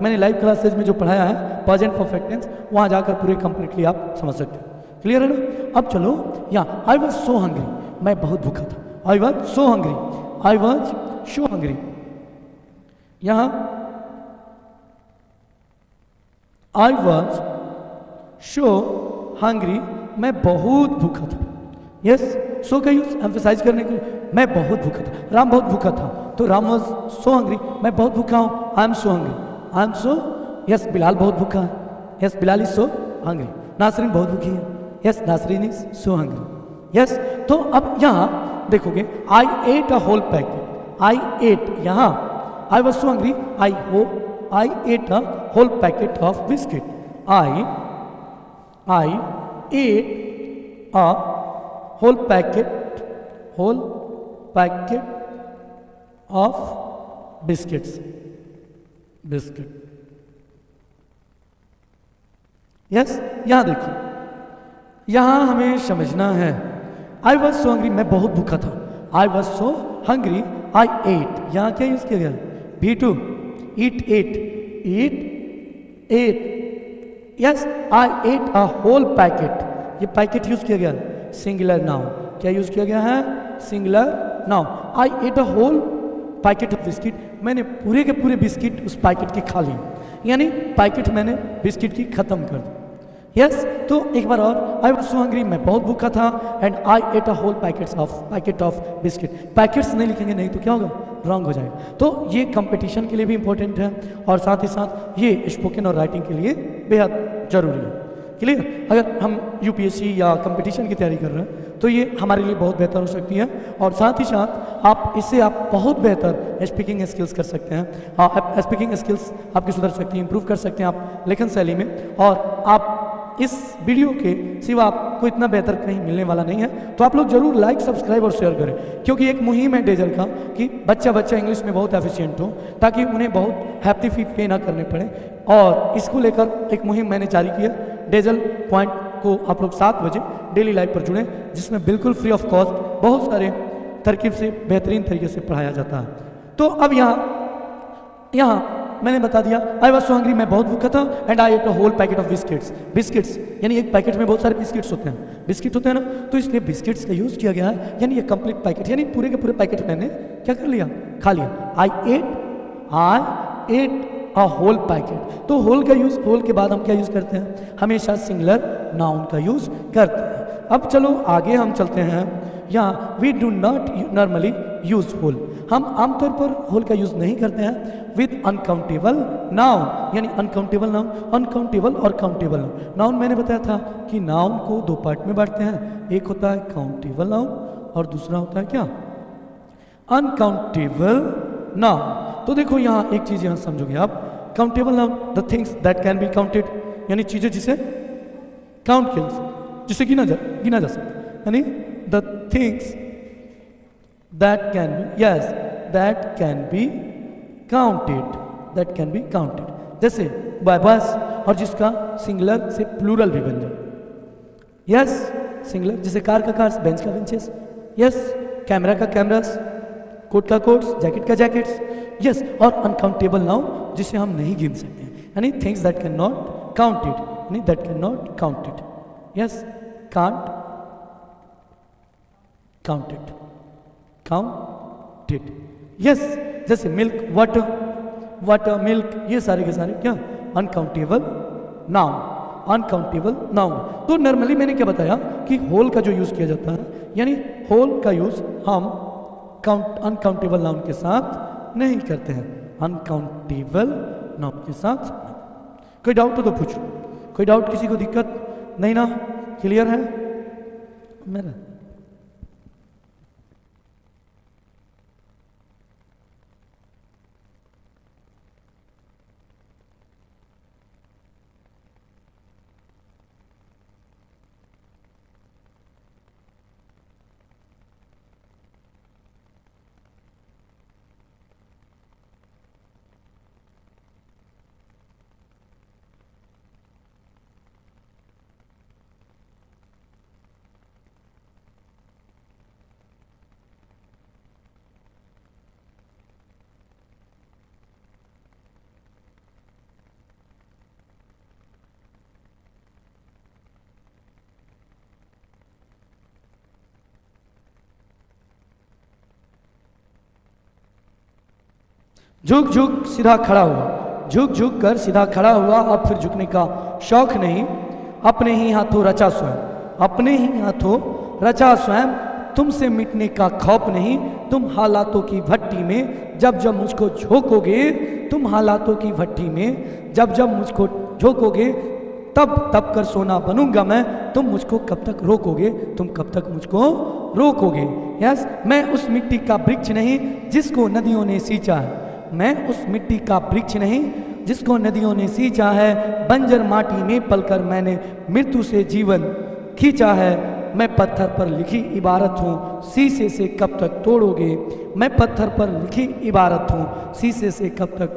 मैंने लाइव क्लासेज में जो पढ़ाया है प्रेजेंट परफेक्ट टेंस, वहाँ जाकर पूरे कंप्लीटली आप समझ सकते हो। क्लियर है ना। अब चलो यहाँ आई वॉज सो हंग्री, मैं बहुत भूखा था। I was so hungry, I was so hungry. यहाँ आई वॉज सो हंग्री, मैं बहुत भूखा था। यस सो का यूज एम्फेसाइज करने के लिए, मैं बहुत भूखा था। राम बहुत भूखा था, तो राम वॉज सो हंग्री, मैं बहुत भूखा हूँ। I am so hungry, I am so. Yes Bilal बहुत भूखा है। Yes Bilal is so hungry. Nasreen बहुत भूखी है। Yes Nasreen is so hungry. Yes तो अब यहाँ देखोगे I ate a whole packet, I ate, यहाँ I was so hungry, I ate a whole packet of biscuit. I ate a whole packet of biscuits, biscuit. Yes यहाँ देखो, यहाँ हमें समझना है आई वॉज सो हंग्री, मैं बहुत भूखा था। I was so hungry, I ate, यहाँ क्या यूज किया गया, V2, eat, ate. Yes I ate a whole packet, ये पैकेट यूज किया गया सिंगुलर नाउन। क्या यूज किया गया है, singular noun. I ate a whole packet of biscuit, मैंने पूरे के पूरे बिस्किट उस पैकेट की खा ली, यानी पैकेट मैंने बिस्किट की खत्म कर दी। यस तो एक बार और, आई वॉज सो हंग्री, मैं बहुत भूखा था, and I ate a whole packet of biscuit. Packets नहीं लिखेंगे, नहीं तो क्या होगा, रॉन्ग हो जाएगा। तो ये कंपटीशन के लिए भी इंपॉर्टेंट है, और साथ ही साथ ये स्पोकन और राइटिंग के लिए बेहद जरूरी है। क्लियर। अगर हम यूपीएससी या कंपटीशन की तैयारी कर रहे हैं तो ये हमारे लिए बहुत बेहतर हो सकती है, और साथ ही साथ आप इससे आप बहुत बेहतर स्पीकिंग स्किल्स कर सकते हैं। स्पीकिंग स्किल्स आपकी सुधर सकती है, इंप्रूव कर सकते हैं आप लेखन शैली में, और आप इस वीडियो के सिवा आपको इतना बेहतर कहीं मिलने वाला नहीं है। तो आप लोग जरूर लाइक, सब्सक्राइब और शेयर करें, क्योंकि एक मुहिम है डेजल का कि बच्चा इंग्लिश में बहुत एफिशिएंट हो, ताकि उन्हें बहुत हैप्पी फी पे ना करने पड़े। और इसको लेकर एक मुहिम मैंने जारी किया, डेजल पॉइंट को आप लोग 7 बजे डेली लाइव पर जुड़ें, जिसमें बिल्कुल फ्री ऑफ कॉस्ट बहुत सारे तरकीब से बेहतरीन तरीके से पढ़ाया जाता है। तो अब यहाँ मैंने बता दिया आई वॉज सो हंग्री, मैं बहुत भूखा था, and I ate a whole packet of biscuits, यानी एक पैकेट में बहुत सारे बिस्किट्स होते हैं, बिस्किट होते हैं ना, तो इसलिए बिस्किट्स का यूज किया गया है, यानी ये कंप्लीट पैकेट, यानी पूरे के पूरे पैकेट मैंने क्या कर लिया, खा लिया। आई एट अ होल पैकेट। तो होल का यूज, होल के बाद हम क्या यूज करते हैं, हमेशा सिंगुलर नाउन का यूज करते हैं। अब चलो आगे हम चलते हैं। यहाँ we do not normally use whole, हम आमतौर पर होल का यूज नहीं करते हैं विद अनकाउंटेबल नाउन, यानी अनकाउंटेबल नाउन, अनकाउंटेबल और काउंटेबल नाउन। नाउन मैंने बताया था कि नाउन को 2 पार्ट में बांटते हैं, एक होता है काउंटेबल नाउन और दूसरा होता है क्या, अनकाउंटेबल नाउन। तो देखो यहाँ एक चीज यहाँ समझोगे आप, countable noun the things that can be counted, यानी चीजें जिसे काउंट किया, जिसे गिना जा सकता, यानी the things that can be, yes that can be counted, जैसे बाय बस, और जिसका सिंगुलर से प्लूरल भी बन जाए। यस सिंगुलर, जैसे कार का कार्स, बेंच का बेंचेस। यस कैमरा का कैमरास, कोट का कोट्स, जैकेट का जैकेट्स। यस और अनकाउंटेबल नाउन जिसे हम नहीं गिन सकते, यानी things that can not counted, यानी that can not counted. Yes can't counted, yes, जैसे मिल्क, वाटर, वाटर, मिल्क, ये सारे के सारे क्या, अनकाउंटेबल नाउन, अनकाउंटेबल नाउन। तो नॉर्मली मैंने क्या बताया कि होल का जो यूज किया जाता है, यानी होल का यूज हम अनकाउंटेबल नाउन के साथ नहीं करते हैं, अनकाउंटेबल नाउन के साथ। कोई डाउट हो तो पूछो, कोई डाउट, किसी को दिक्कत नहीं ना, क्लियर है मेरा? झुक झुक सीधा खड़ा हुआ, झुक झुक कर सीधा खड़ा हुआ, अब फिर झुकने का शौक नहीं, अपने ही हाथों रचा स्वयं, अपने ही हाथों रचा स्वयं, तुमसे मिटने का खौफ नहीं, तुम हालातों की भट्टी में जब जब मुझको झोंकोगे, तुम हालातों की भट्टी में जब जब मुझको झोंकोगे, तब तब कर सोना बनूंगा मैं, तुम मुझको कब तक रोकोगे, तुम कब तक मुझको रोकोगे। यस, मैं उस मिट्टी का वृक्ष नहीं जिसको नदियों ने सींचा है, मैं उस मिट्टी का वृक्ष नहीं जिसको नदियों ने सींचा है, बंजर माटी में पलकर मैंने मृत्यु से जीवन खींचा है, मैं पत्थर पर लिखी इबारत हूँ, शीशे से कब तक तोड़ोगे, मैं पत्थर पर लिखी इबारत हूँ, शीशे से कब तक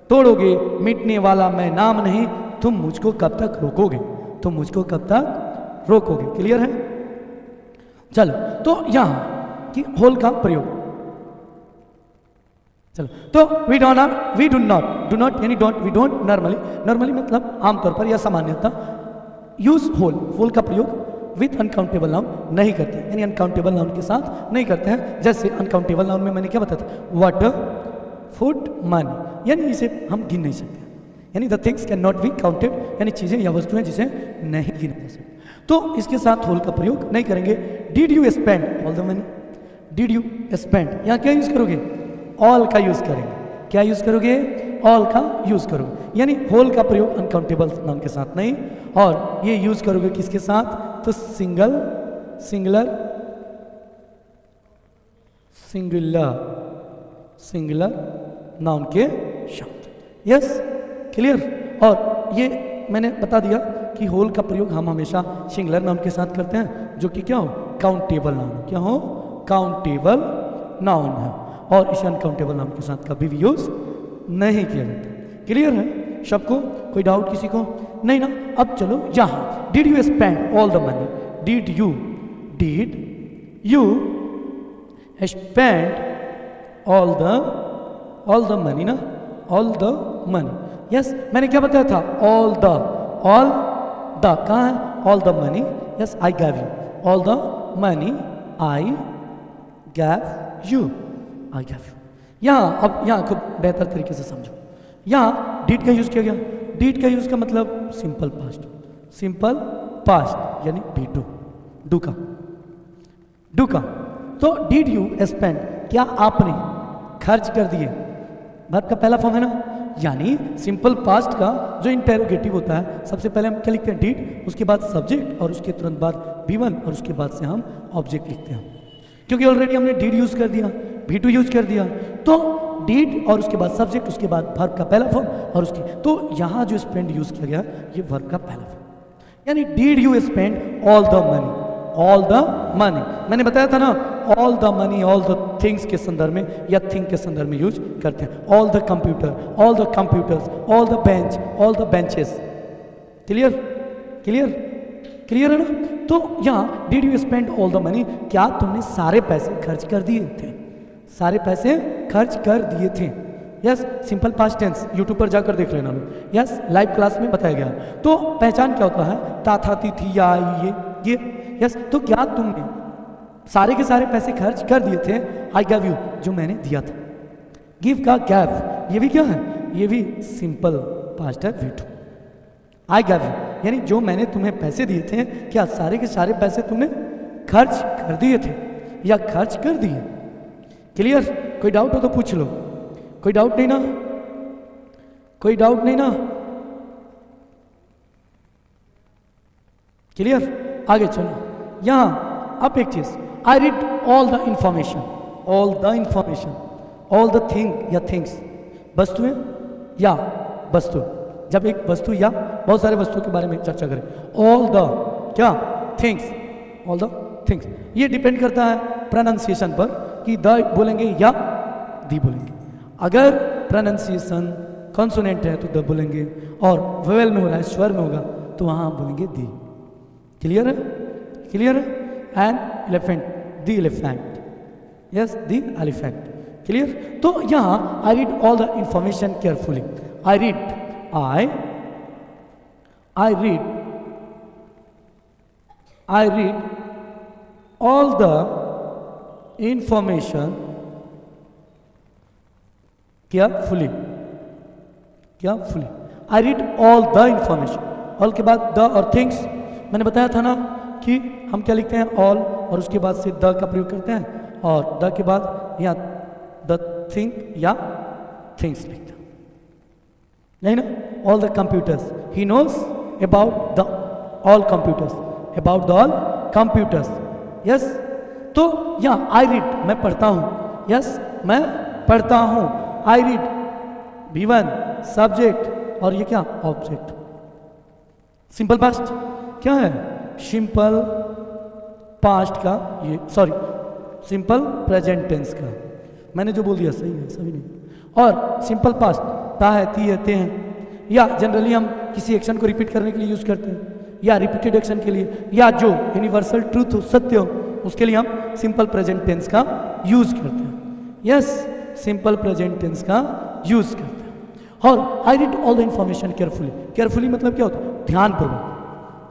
तोड़ोगे, मिटने वाला मैं नाम नहीं, तुम मुझको कब तक रोकोगे, तुम मुझको कब तक रोकोगे। क्लियर है? चलो, तो यहाँ कि होल का प्रयोग, चलो, तो वी डू नॉट यानी डोंट, वी डोंट नॉर्मली मतलब आमतौर पर या सामान्यतः यूज होल का प्रयोग विथ अनकाउंटेबल नाउन नहीं करते, यानी अनकाउंटेबल नाउन के साथ नहीं करते हैं। जैसे अनकाउंटेबल नाउन में मैंने क्या बताया था, वाटर, फूड, मनी, यानी इसे हम गिन नहीं सकते, यानी the things can not be counted, यानी चीजें या वस्तुएं जिसे नहीं गिना जा सकता, तो इसके साथ होल का प्रयोग नहीं करेंगे। Did you spend all the money, did you spend, यहाँ क्या यूज करोगे, ऑल का यूज करेंगे, क्या यूज करोगे, ऑल का यूज करोगे, यानी होल का प्रयोग अनकाउंटेबल नाउन के साथ नहीं, और ये यूज करोगे किसके साथ, तो सिंगुलर नाउन के शब्द। Yes, clear? और ये मैंने बता दिया कि होल का प्रयोग हम हमेशा सिंगुलर नाउन के साथ करते हैं, जो कि क्या हो, काउंटेबल नाउन, क्या हो, काउंटेबल नाउन है, और इसे अनकाउंटेबल नाउन के साथ कभी भी यूज नहीं किया जाता। क्लियर है सबको? कोई डाउट किसी को नहीं ना? अब चलो यहाँ, did you spend all the money, did you spend all the money ना, ऑल द मनी। यस, मैंने क्या बताया था, ऑल द कहाँ है, all the money, yes I gave you, all the money I gave you, I gave you. यहाँ अब यहाँ खूब बेहतर तरीके से समझो, यहाँ डिड का यूज किया गया, डिड का यूज का मतलब सिंपल पास्ट यानी डिड, डू का। तो डिड यू स्पेंड, क्या आपने खर्च कर दिए, वर्ब का पहला फॉर्म है ना, यानी सिंपल पास्ट का जो इंटेरोगेटिव होता है, सबसे पहले हम क्या लिखते हैं, डिड, उसके बाद सब्जेक्ट, और उसके तुरंत बाद V1, और उसके बाद से हम ऑब्जेक्ट लिखते हैं, क्योंकि ऑलरेडी हमने डिड यूज कर दिया, V2 यूज कर दिया, तो डिड और उसके बाद सब्जेक्ट, उसके बाद वर्ब का पहला फॉर्म, और उसकी, तो यहाँ जो स्पेंड यूज किया गया ये वर्ब का पहला फॉर्म, यानी did you spend all the money, मैंने बताया था ना, all the money all the things के संदर्भ में या थिंग के संदर्भ में यूज करते हैं, all the computer, all the computers, all the bench, all the benches. Clear है ना? तो यहाँ did you spend all the money, क्या तुमने सारे पैसे खर्च कर दिए थे, सारे पैसे खर्च कर दिए थे। Yes, simple past tense, YouTube पर जाकर देख लेना लोग। यस, लाइव क्लास में बताया गया। तो पहचान क्या होता है, ता था ती थी या ये। यस, तो क्या तुमने सारे के सारे पैसे खर्च कर दिए थे, आई गैव यू, जो मैंने दिया था,
गिव का गैव, ये भी क्या है, ये भी सिंपल पास्ट है V2। आई गैव यू, यानी जो मैंने तुम्हें पैसे दिए थे, क्या सारे के सारे पैसे तुमने खर्च कर दिए थे या खर्च कर दिए? क्लियर? कोई डाउट हो तो पूछ लो। कोई डाउट नहीं ना? कोई डाउट नहीं ना? क्लियर? आगे चलो। यहां अब एक चीज, I read all the information, all the information, all the thing या थिंग्स, वस्तुएं या वस्तु, जब एक वस्तु या बहुत सारे वस्तुओं के बारे में चर्चा करें, ऑल द क्या थिंग्स, ऑल द थिंग्स, ये डिपेंड करता है प्रोनाउंसिएशन पर कि द बोलेंगे या दी बोलेंगे। अगर प्रोनाउंसिएशन कॉन्सोनेंट है तो द बोलेंगे, और वेवल में हो रहा है, स्वर में होगा तो वहां बोलेंगे दी। क्लियर है? क्लियर है? An elephant, the elephant, yes the elephant. Clear? तो यहां I read all the information carefully, I read, I read all the information carefully, carefully। I read all the information, all के बाद the और things, मैंने बताया था ना कि हम क्या लिखते हैं, all और उसके बाद से the का प्रयोग करते हैं, और the के बाद या the thing या things लिखते हैं, नहीं ना? All the computers, he knows about the all computers, about the all computers, yes। तो यहाँ I read, मैं पढ़ता हूँ, yes मैं पढ़ता हूँ, I read V1 सब्जेक्ट, और ये क्या ऑब्जेक्ट। सिंपल पास्ट क्या है, सिंपल पास्ट का ये, सॉरी सिंपल प्रेजेंट टेंस का, मैंने जो बोल दिया सही है, सभी नहीं। और सिंपल पास्ट ता है, ती है, ते हैं, या जनरली हम किसी एक्शन को रिपीट करने के लिए यूज करते हैं, या रिपीटेड एक्शन के लिए, या जो यूनिवर्सल ट्रूथ हो, सत्य हो, उसके लिए हम सिंपल प्रेजेंट टेंस का यूज करते हैं। यस, सिंपल प्रेजेंट टेंस का यूज करते हैं। और I read all the information carefully, carefully मतलब क्या होता है, ध्यानपूर्वक।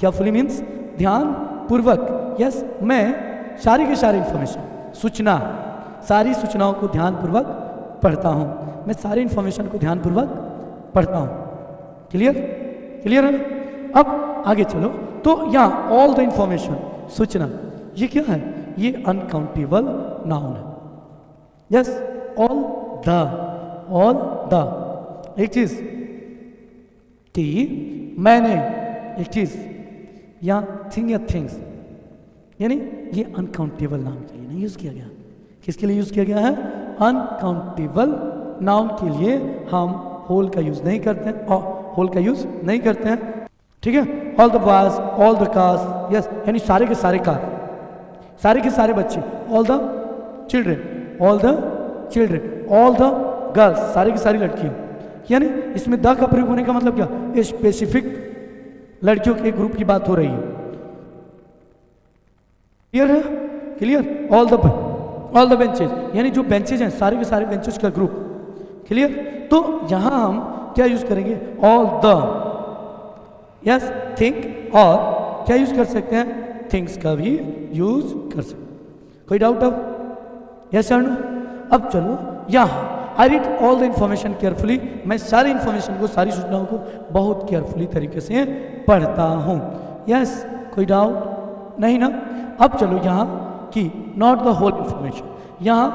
केयरफुली मीन्स ध्यानपूर्वक। यस, मैं सारी के सारे इंफॉर्मेशन, सूचना, सारी सूचनाओं को ध्यानपूर्वक पढ़ता हूँ, मैं सारी इंफॉर्मेशन को ध्यानपूर्वक पढ़ता हूँ। क्लियर? क्लियर है? अब आगे चलो। तो यहाँ ऑल द इंफॉर्मेशन, सूचना, ये क्या है, ये अनकाउंटेबल नाउन है। यस, ऑल द, एक चीज कि मैंने, एक चीज, या थिंग या थिंग्स, यानी ये अनकाउंटेबल नाउन के लिए नहीं यूज किया गया। किसके लिए यूज किया गया है? अनकाउंटेबल नाउन के लिए हम होल का यूज नहीं करते हैं, और होल का यूज नहीं करते हैं, ठीक है। All the boys, all the cars, yes, यानी सारे के सारे कार, सारे के सारे बच्चे, all the children, all the children, all the girls, सारे की सारी लड़कियां, यानी इसमें द का प्रयोग होने का मतलब क्या, ये स्पेसिफिक लड़कियों के ग्रुप की बात हो रही है। क्लियर है? क्लियर? ऑल द बेंचेज, यानी जो बेंचेज हैं, सारे के सारे बेंचेज का ग्रुप। क्लियर? तो यहां हम क्या यूज करेंगे, ऑल द, यस, थिंक, और क्या यूज कर सकते हैं, थिंग्स का भी यूज कर सकते हैं। कोई डाउट अब? यस और नो? अब चलो यहां, I read all the information carefully, मैं सारी इंफॉर्मेशन को, सारी सूचनाओं को बहुत केयरफुली तरीके से पढ़ता हूं। यस, कोई डाउट नहीं ना? अब चलो यहां कि नॉट द होल इंफॉर्मेशन, यहां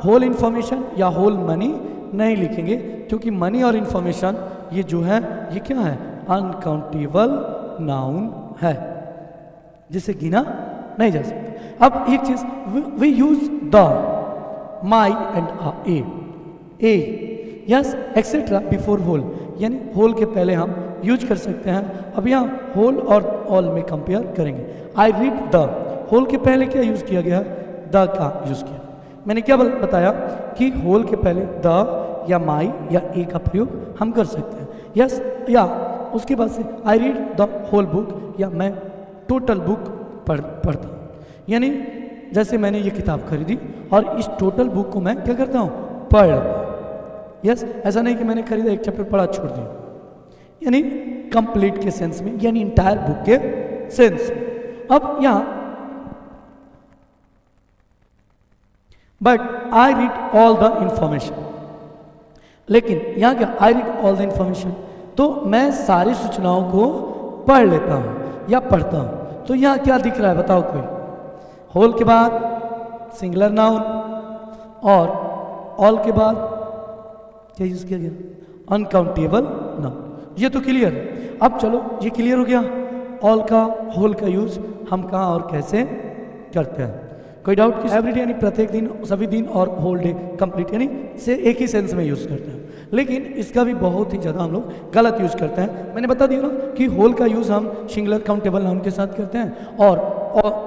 होल इंफॉर्मेशन या होल मनी नहीं लिखेंगे, क्योंकि मनी और इंफॉर्मेशन ये जो है, ये क्या है, अनकाउंटेबल नाउन है, जिसे गिना नहीं जा सकता। अब एक चीज, we use the, my and a, yes, etcetera before whole, यानी होल के पहले हम यूज कर सकते हैं। अब यहाँ होल और ऑल में कंपेयर करेंगे। आई रीड द, होल के पहले क्या यूज किया गया, द का यूज किया। मैंने क्या बताया कि होल के पहले द या माई या ए का प्रयोग हम कर सकते हैं। यस, या उसके बाद से I read the whole book, या मैं टोटल बुक पढ़ता हूँ, यानी जैसे मैंने ये किताब खरीदी और इस टोटल बुक को मैं क्या करता हूँ, पढ़। यस, ऐसा नहीं कि मैंने खरीदा, एक चैप्टर पढ़ा छोड़ दिया, यानी कंप्लीट के सेंस में, यानी इंटायर बुक के सेंस में। अब यहाँ but I read all the information,
लेकिन यहाँ क्या, I read all the information, तो मैं सारी सूचनाओं को पढ़ लेता हूँ या पढ़ता हूँ। तो यहाँ क्या दिख रहा है बताओ कोई, होल के बाद सिंगुलर नाउन और ऑल के बाद क्या यूज किया गया, अनकाउंटेबल नाउन। ये तो क्लियर है। अब चलो ये क्लियर हो गया, ऑल का होल का यूज हम कहाँ और कैसे करते हैं। कोई डाउट? कि एवरीडे यानी प्रत्येक दिन, सभी दिन, और होल डे कंप्लीट यानी से एक ही सेंस में यूज करते हैं। लेकिन इसका भी बहुत ही ज़्यादा हम लोग गलत यूज करते हैं। मैंने बता दिया ना कि होल का यूज हम सिंगुलर काउंटेबल नाउन के साथ करते हैं और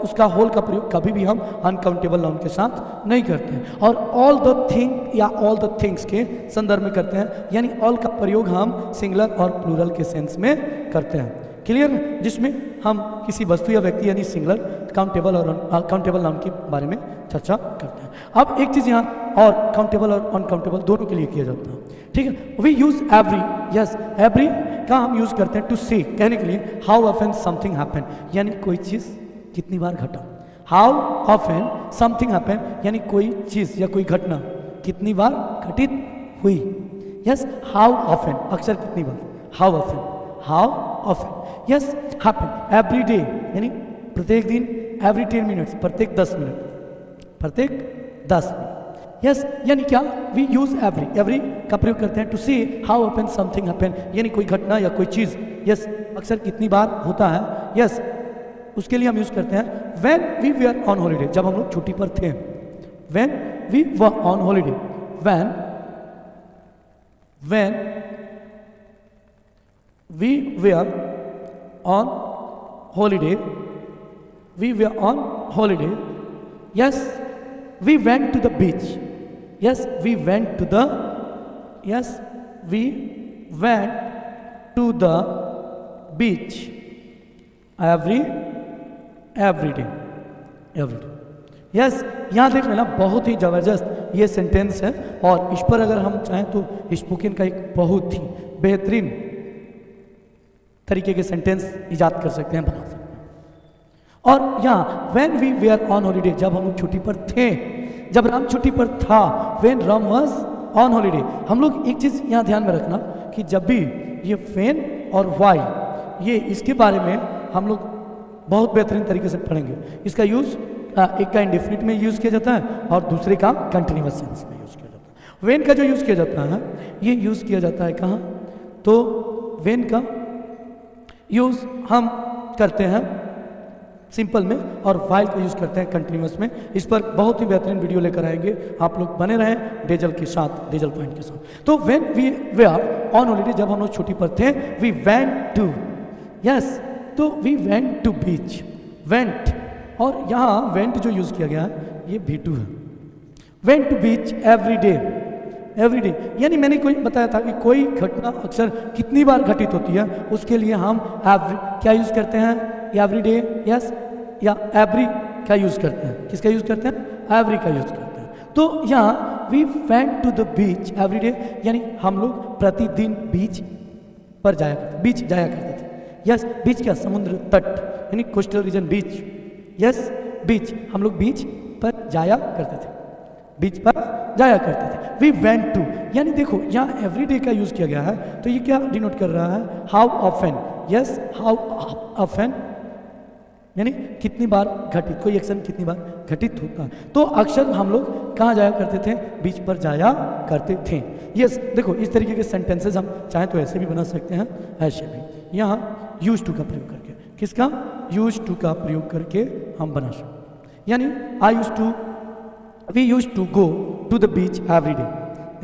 उसका होल का प्रयोग कभी भी हम अनकाउंटेबल नाउन के साथ नहीं करते हैं। और ऑल द थिंग या ऑल द थिंग्स के संदर्भ में करते हैं, यानी ऑल का प्रयोग हम सिंगुलर और प्लूरल के सेंस में करते हैं। क्लियर? जिसमें हम किसी वस्तु या व्यक्ति यानी सिंगुलर, काउंटेबल और अनकाउंटेबल नाउन के बारे में चर्चा करते हैं। अब एक चीज़ यहाँ और काउंटेबल और अनकाउंटेबल दोनों के लिए किया जाता है, ठीक है। We use every, yes every का हम यूज करते हैं टू से, कहने के लिए हाउ ऑफन समथिंग हैपन, यानी कोई चीज़ कितनी बार घटा। हाउ ऑफन समथिंग हैपन यानी कोई चीज़ या कोई घटना कितनी बार घटित हुई। यस, हाउ ऑफन अक्सर कितनी बार, how often, how often. Yes, happen every day यानी प्रत्येक दिन, एवरी 10 मिनट्स प्रत्येक 10 मिनट, प्रत्येक 10 मिनट। यस, यानी क्या, वी यूज एवरी, एवरी का प्रयोग करते हैं टू से हाउ ऑफन समथिंग हैपन, यानी कोई घटना या कोई चीज़ यस अक्सर कितनी बार होता है। यस, उसके लिए हम यूज करते हैं when we were on holiday, जब हम लोग छुट्टी पर थे। When we were on holiday, when we were on holiday, we were on holiday. Yes, we went to the beach. Yes, we went to the, yes, we went to the beach every day. Yes, यहाँ देख लेना बहुत ही ज़बरदस्त ये सेंटेंस है और इस पर अगर हम चाहें तो स्पोकन का एक बहुत ही बेहतरीन तरीके के सेंटेंस इजाद कर सकते हैं, बना सकते हैं। और यहाँ when we were on holiday, जब हम लोग छुट्टी पर थे, जब राम छुट्टी पर था, when Ram was on holiday. हम लोग एक चीज़ यहाँ ध्यान में रखना कि जब भी ये व्हेन और व्हाई, ये इसके बारे में हम लोग बहुत बेहतरीन तरीके से पढ़ेंगे। इसका यूज़ एक का इंडेफिनिट में यूज़ किया जाता है और दूसरे का कंटिन्यूअस सेंस में यूज़ किया जाता है। व्हेन का जो यूज़ किया जाता है ये यूज़ किया जाता है कहाँ, तो व्हेन का यूज़ हम करते हैं सिंपल में और व्हाइल का यूज़ करते हैं कंटिन्यूअस में। इस पर बहुत ही बेहतरीन वीडियो लेकर आएंगे, आप लोग बने रहें डेजल के साथ, डेजल पॉइंट के साथ। तो when we were on holiday, जब हम लोग छुट्टी पर थे, वी वेंट टू, यस, तो we went to beach, went, और यहाँ वेंट जो यूज़ किया गया है ये V2 है। Went to beach every day, यानी मैंने कोई बताया था कि कोई घटना अक्सर कितनी बार घटित होती है, उसके लिए हम एवरी क्या यूज़ करते हैं, एवरी डे, यस, या एवरी का यूज़ करते हैं। किसका यूज़ करते हैं, एवरी का यूज़ करते हैं। तो यहाँ we went to the beach every day, यानी हम लोग प्रतिदिन बीच जाया करते थे। यस, बीच क्या, समुद्र तट यानी कोस्टल रीजन बीच। यस, बीच, हम लोग बीच पर जाया करते थे, बीच पर जाया करते थे। वी वेंट टू, यानी देखो यहाँ एवरी डे का यूज़ किया गया है, तो ये क्या डिनोट कर रहा है, how often. Yes, how often यानी कितनी बार घटित, कोई एक्शन कितनी बार घटित होता है। तो अक्सर हम लोग कहाँ जाया करते थे, बीच पर जाया करते थे। यस, देखो इस तरीके के सेंटेंसेस हम चाहें तो ऐसे भी बना सकते हैं, ऐसे भी। यहाँ यूज टू का प्रयोग करके, किसका, यूज टू का प्रयोग करके हम बना सकते हैं। यानी I use to, we use to go to the beach every day,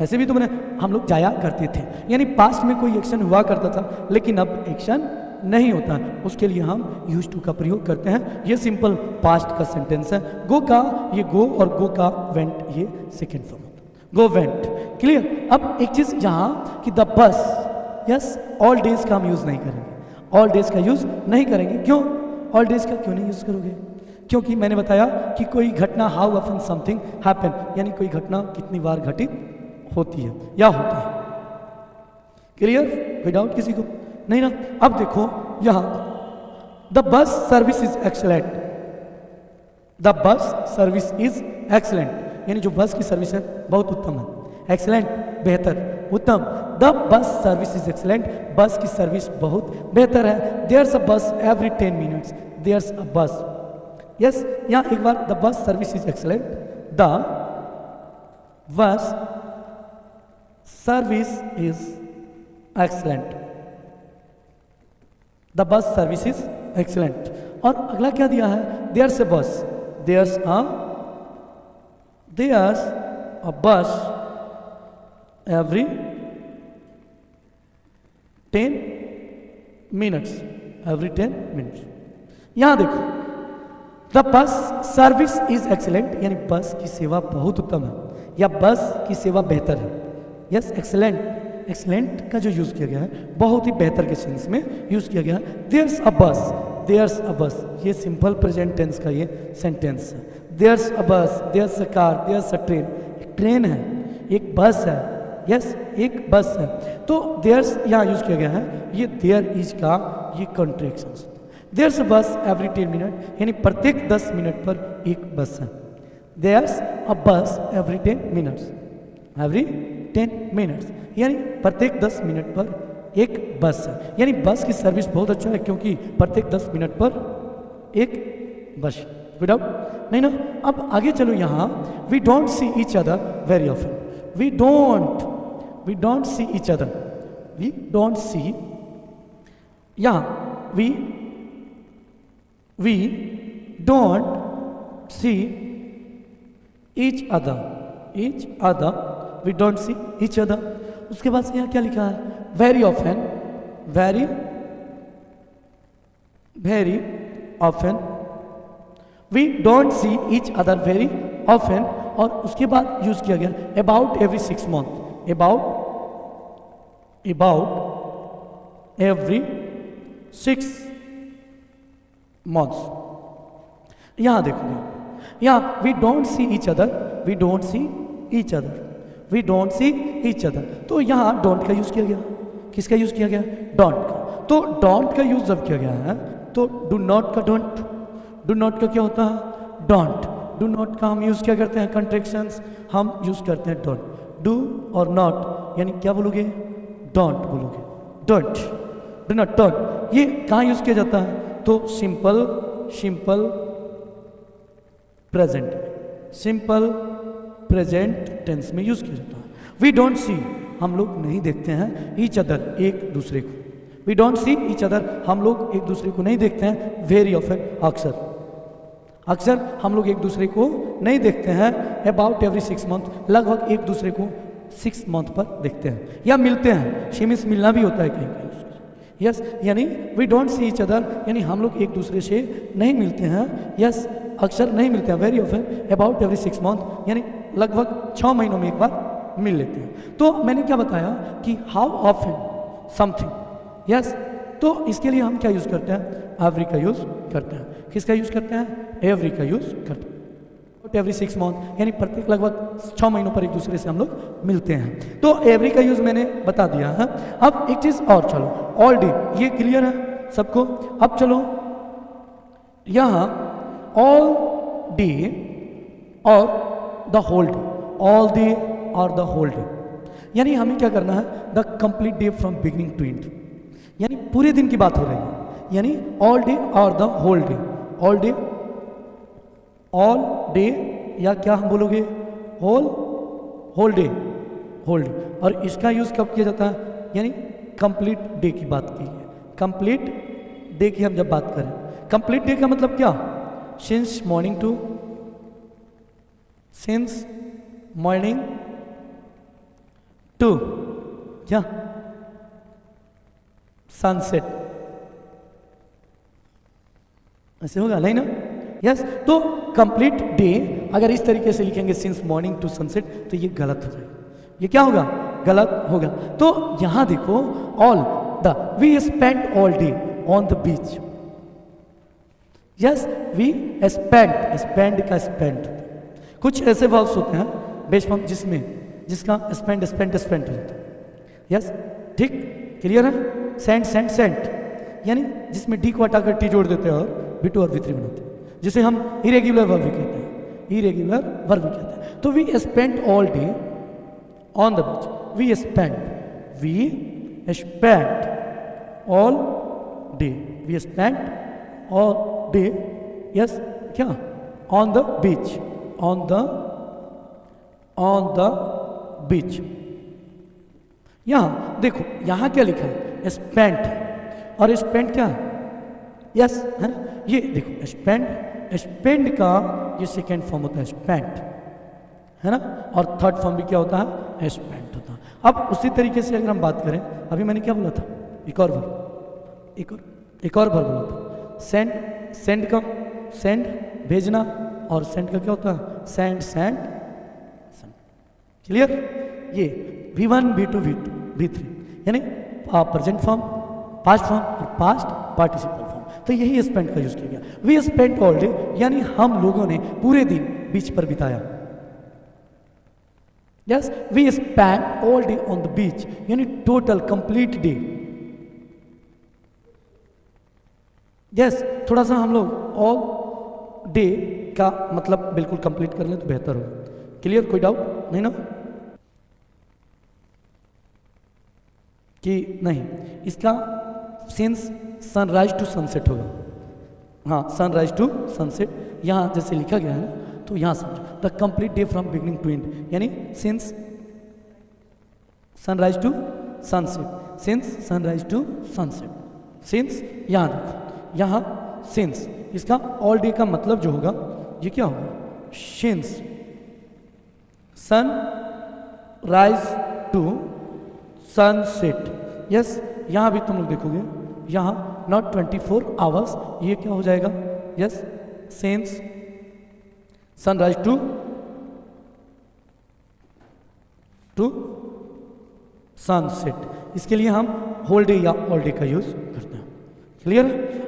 ऐसे भी तो मैंने, हम लोग जाया करते थे। यानी पास्ट में कोई एक्शन हुआ करता था लेकिन अब एक्शन नहीं होता, उसके लिए हम यूज टू का प्रयोग करते हैं। ये सिंपल पास्ट का सेंटेंस है। गो का ये गो और गो का वेंट ये सेकेंड फॉर्म होता है, गो वेंट। क्लियर? अब एक चीज़ यहाँ कि the bus, yes, all days का हम यूज़ नहीं करेंगे, ऑल डेज का यूज़ नहीं करेंगे। क्यों ऑल डेज का क्यों नहीं यूज़ करोगे? क्योंकि मैंने बताया कि कोई घटना, हाउ ऑफन समथिंग हैपन, यानी कोई घटना कितनी बार घटित होती है या होता है। क्लियर? कोई डाउट किसी को? नहीं ना? अब देखो यहाँ the bus service is excellent, the bus service is excellent, यानी जो बस की सर्विस है बहुत उत्तम है। एक्सेलेंट बेहतर, उत्तम। The bus service is excellent, बस की सर्विस बहुत बेहतर है। देयर्स अ बस एवरी 10 मिनट्स, देयर्स अ बस। यस, यहाँ एक बार the bus service is excellent, the bus service is excellent, the bus service is excellent. और अगला क्या दिया है, देयर्स अ बस, देयर्स अ बस every 10 minutes, every 10 minutes। यहां देखो, the bus service is excellent, यानी बस की सेवा बहुत उत्तम है या बस की सेवा बेहतर है। यस, एक्सेलेंट, एक्सेलेंट का जो यूज किया गया है बहुत ही बेहतर के सेंस में यूज किया गया है। देयर्स अ बस, देयर्स अ बस, ये सिंपल प्रेजेंट टेंस का ये सेंटेंस है। देयर्स अ बस, there's a car, there's a train, एक ट्रेन है, एक बस है। यस, एक बस है। तो देयर्स यहाँ यूज किया गया है, ये देयर इज का ये कॉन्ट्रैक्शन। देयर्स अ बस एवरी 10 मिनट, यानी प्रत्येक 10 मिनट पर एक बस है। देयर्स अ बस एवरी 10 मिनट्स, एवरी 10 मिनट्स, यानी प्रत्येक 10 मिनट पर एक बस है। यानी बस की सर्विस बहुत अच्छा है क्योंकि प्रत्येक 10 मिनट पर एक बस। विदाउट नहीं ना। अब आगे चलो, यहाँ we don't see each other very often, we don't see each other, we don't see, yeah, we don't see each other, we don't see each other। उसके बाद से यहाँ क्या लिखा है, very often, very often, we don't see each other very often। और उसके बाद यूज किया गया about every 6 month, about every 6 months. यहां देखो, यहां we don't see each other, we don't see each other, we don't see each other. तो यहां डोंट का यूज किया गया, किसका यूज किया गया, डोंट का। तो डोंट का यूज जब किया गया है तो डू नॉट का डोंट, डू नॉट का क्या होता है, डोंट। डू नॉट का हम यूज क्या करते हैं, कंट्रैक्शंस हम यूज करते हैं डोंट। डू और नॉट यानी क्या बोलोगे, डोंट बोलोगे, डोंट, डू नॉट, डोंट। ये कहाँ यूज किया जाता है, तो simple present, simple present tense में यूज किया जाता है। वी डोंट सी, हम लोग नहीं देखते हैं, ईच अदर, एक दूसरे को। We don't see each other, हम लोग एक दूसरे को नहीं देखते हैं। वेरी ऑफन, अक्सर, अक्सर हम लोग एक दूसरे को नहीं देखते हैं। अबाउट एवरी 6 मंथ, लगभग एक दूसरे को 6 मंथ पर देखते हैं या मिलते हैं। शिमिस मिलना भी होता है कहीं कहीं। यस, यानी we don't see each other, यानी हम लोग एक दूसरे से नहीं मिलते हैं। यस, अक्सर नहीं मिलते हैं। Very often, about every 6 month, यानी लगभग 6 महीनों में एक बार मिल लेते हैं। तो मैंने क्या बताया कि हाउ ऑफन समथिंग। यस, तो इसके लिए हम क्या यूज करते हैं, एवरी का यूज करते हैं। किसका यूज करते हैं, एवरी का यूज करते हैं। एवरी 6 मंथ, यानी प्रत्येक लगभग 6 महीनों पर एक दूसरे से हम लोग मिलते हैं। तो एवरी का यूज मैंने बता दिया है। अब एक चीज और, चलो, ऑल डे, ये क्लियर है सबको। अब चलो यहां ऑल डे और the whole day, all day और द होल डे, यानी हमें क्या करना है, the complete day from beginning to end, यानी पूरे दिन की बात हो रही है। यानी ऑल डे और the whole day, all day, all day, या क्या हम बोलोगे, होल डे, होल डे। और इसका यूज कब किया जाता है, यानी कंप्लीट डे की बात की है। कंप्लीट डे की हम जब बात करें, कंप्लीट डे का मतलब क्या, since morning to, since morning to क्या, सनसेट, ऐसे होगा नहीं ना। यस, तो कंप्लीट डे अगर इस तरीके से लिखेंगे सिंस मॉर्निंग टू सनसेट, तो ये गलत हो जाएगा। ये क्या होगा, गलत होगा। तो यहां देखो, all the, we spend all day on the beach. Yes, we spend, spend का स्पेंड, कुछ ऐसे वर्ब्स होते हैं बेस फॉर्म जिसका स्पेंड स्पेंड स्पेंड होता है। यस, ठीक, क्लियर है। सेंट सेंट सेंट, यानी जिसमें डी को हटाकर टी जोड़ देते हैं और V2 और V3 बनाते हैं, जिसे हम इरेग्युलर वर्ब भी कहते हैं, इरेग्युलर वर्ब भी कहते हैं। तो we spend all day on the beach, we spend all day, we spend all day, yes क्या, on the beach, on the beach. यहां देखो, यहां क्या लिखा है, स्पेंट, और स्पेंट क्या है, यस है ना, ये देखो स्पेंड का ये सेकेंड फॉर्म होता है स्पेंट, है ना, और थर्ड फॉर्म भी क्या होता है, स्पेंट होता है। अब उसी तरीके से अगर हम बात करें, अभी मैंने क्या बोला था, एक और वर्ब बोला था, सेंड का, सेंड भेजना, और सेंड का क्या होता है, सेंड। क्लियर, ये V1 V2 V3 यानी प्रेजेंट फॉर्म, पास्ट फॉर्म और पास्ट पार्टिसिपल फॉर्म। तो यही स्पेंड का यूज किया गया। वी स्पेंट ऑल डे यानी हम लोगों ने पूरे दिन बीच पर बिताया। Yes, we spent all day on the beach यानी टोटल कंप्लीट डे। यस, थोड़ा सा हम लोग ऑल डे का मतलब बिल्कुल कंप्लीट कर लें तो बेहतर हो। क्लियर, कोई डाउट नहीं ना कि नहीं? इसका सिंस सनराइज टू सनसेट होगा। हाँ, सनराइज टू सनसेट यहाँ जैसे लिखा गया है ना, तो यहाँ समझो, the complete day from beginning to end यानी since sunrise to sunset, since sunrise to sunset, since यहाँ देखो, यहाँ सिंस, इसका ऑल डे का मतलब जो होगा ये क्या होगा, since sunrise to sunset. Yes, यहाँ भी तुम लोग देखोगे, यहाँ नॉट 24 आवर्स, ये क्या हो जाएगा, yes, since sunrise to sunset. इसके लिए हम होल डे या ऑल डे का यूज करते हैं। क्लियर?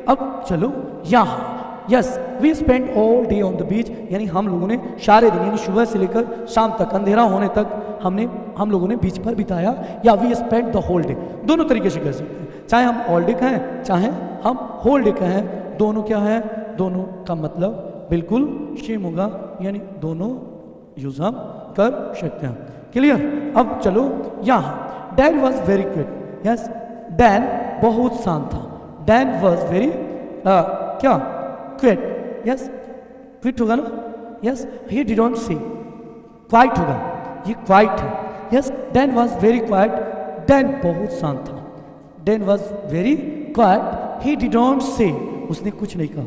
अब चलो यहाँ, yes, we spend all day on the beach यानी हम लोगों ने सारे दिन यानी सुबह से लेकर शाम तक, अंधेरा होने तक हम लोगों ने बीच पर बिताया, या we spend the whole day. दोनों तरीके से कह सकते हैं, चाहे हम ऑल डे कहें चाहे हम होल डे कहें, दोनों क्या है, दोनों का मतलब बिल्कुल सेम होगा, यानी दोनों यूज हम कर सकते हैं। क्लियर? अब चलो यहाँ, Dan was very quit. Yes, Dan बहुत शांत था, डैन वॉज वेरी क्या, क्विट। यस, क्विट होगा ना, yes, he didn't C, quite होगा, ये क्वाइट है। Yes, Dan was very quiet, Dan बहुत शांत था, Dan was very quite, he didn't से, उसने कुछ नहीं कहा,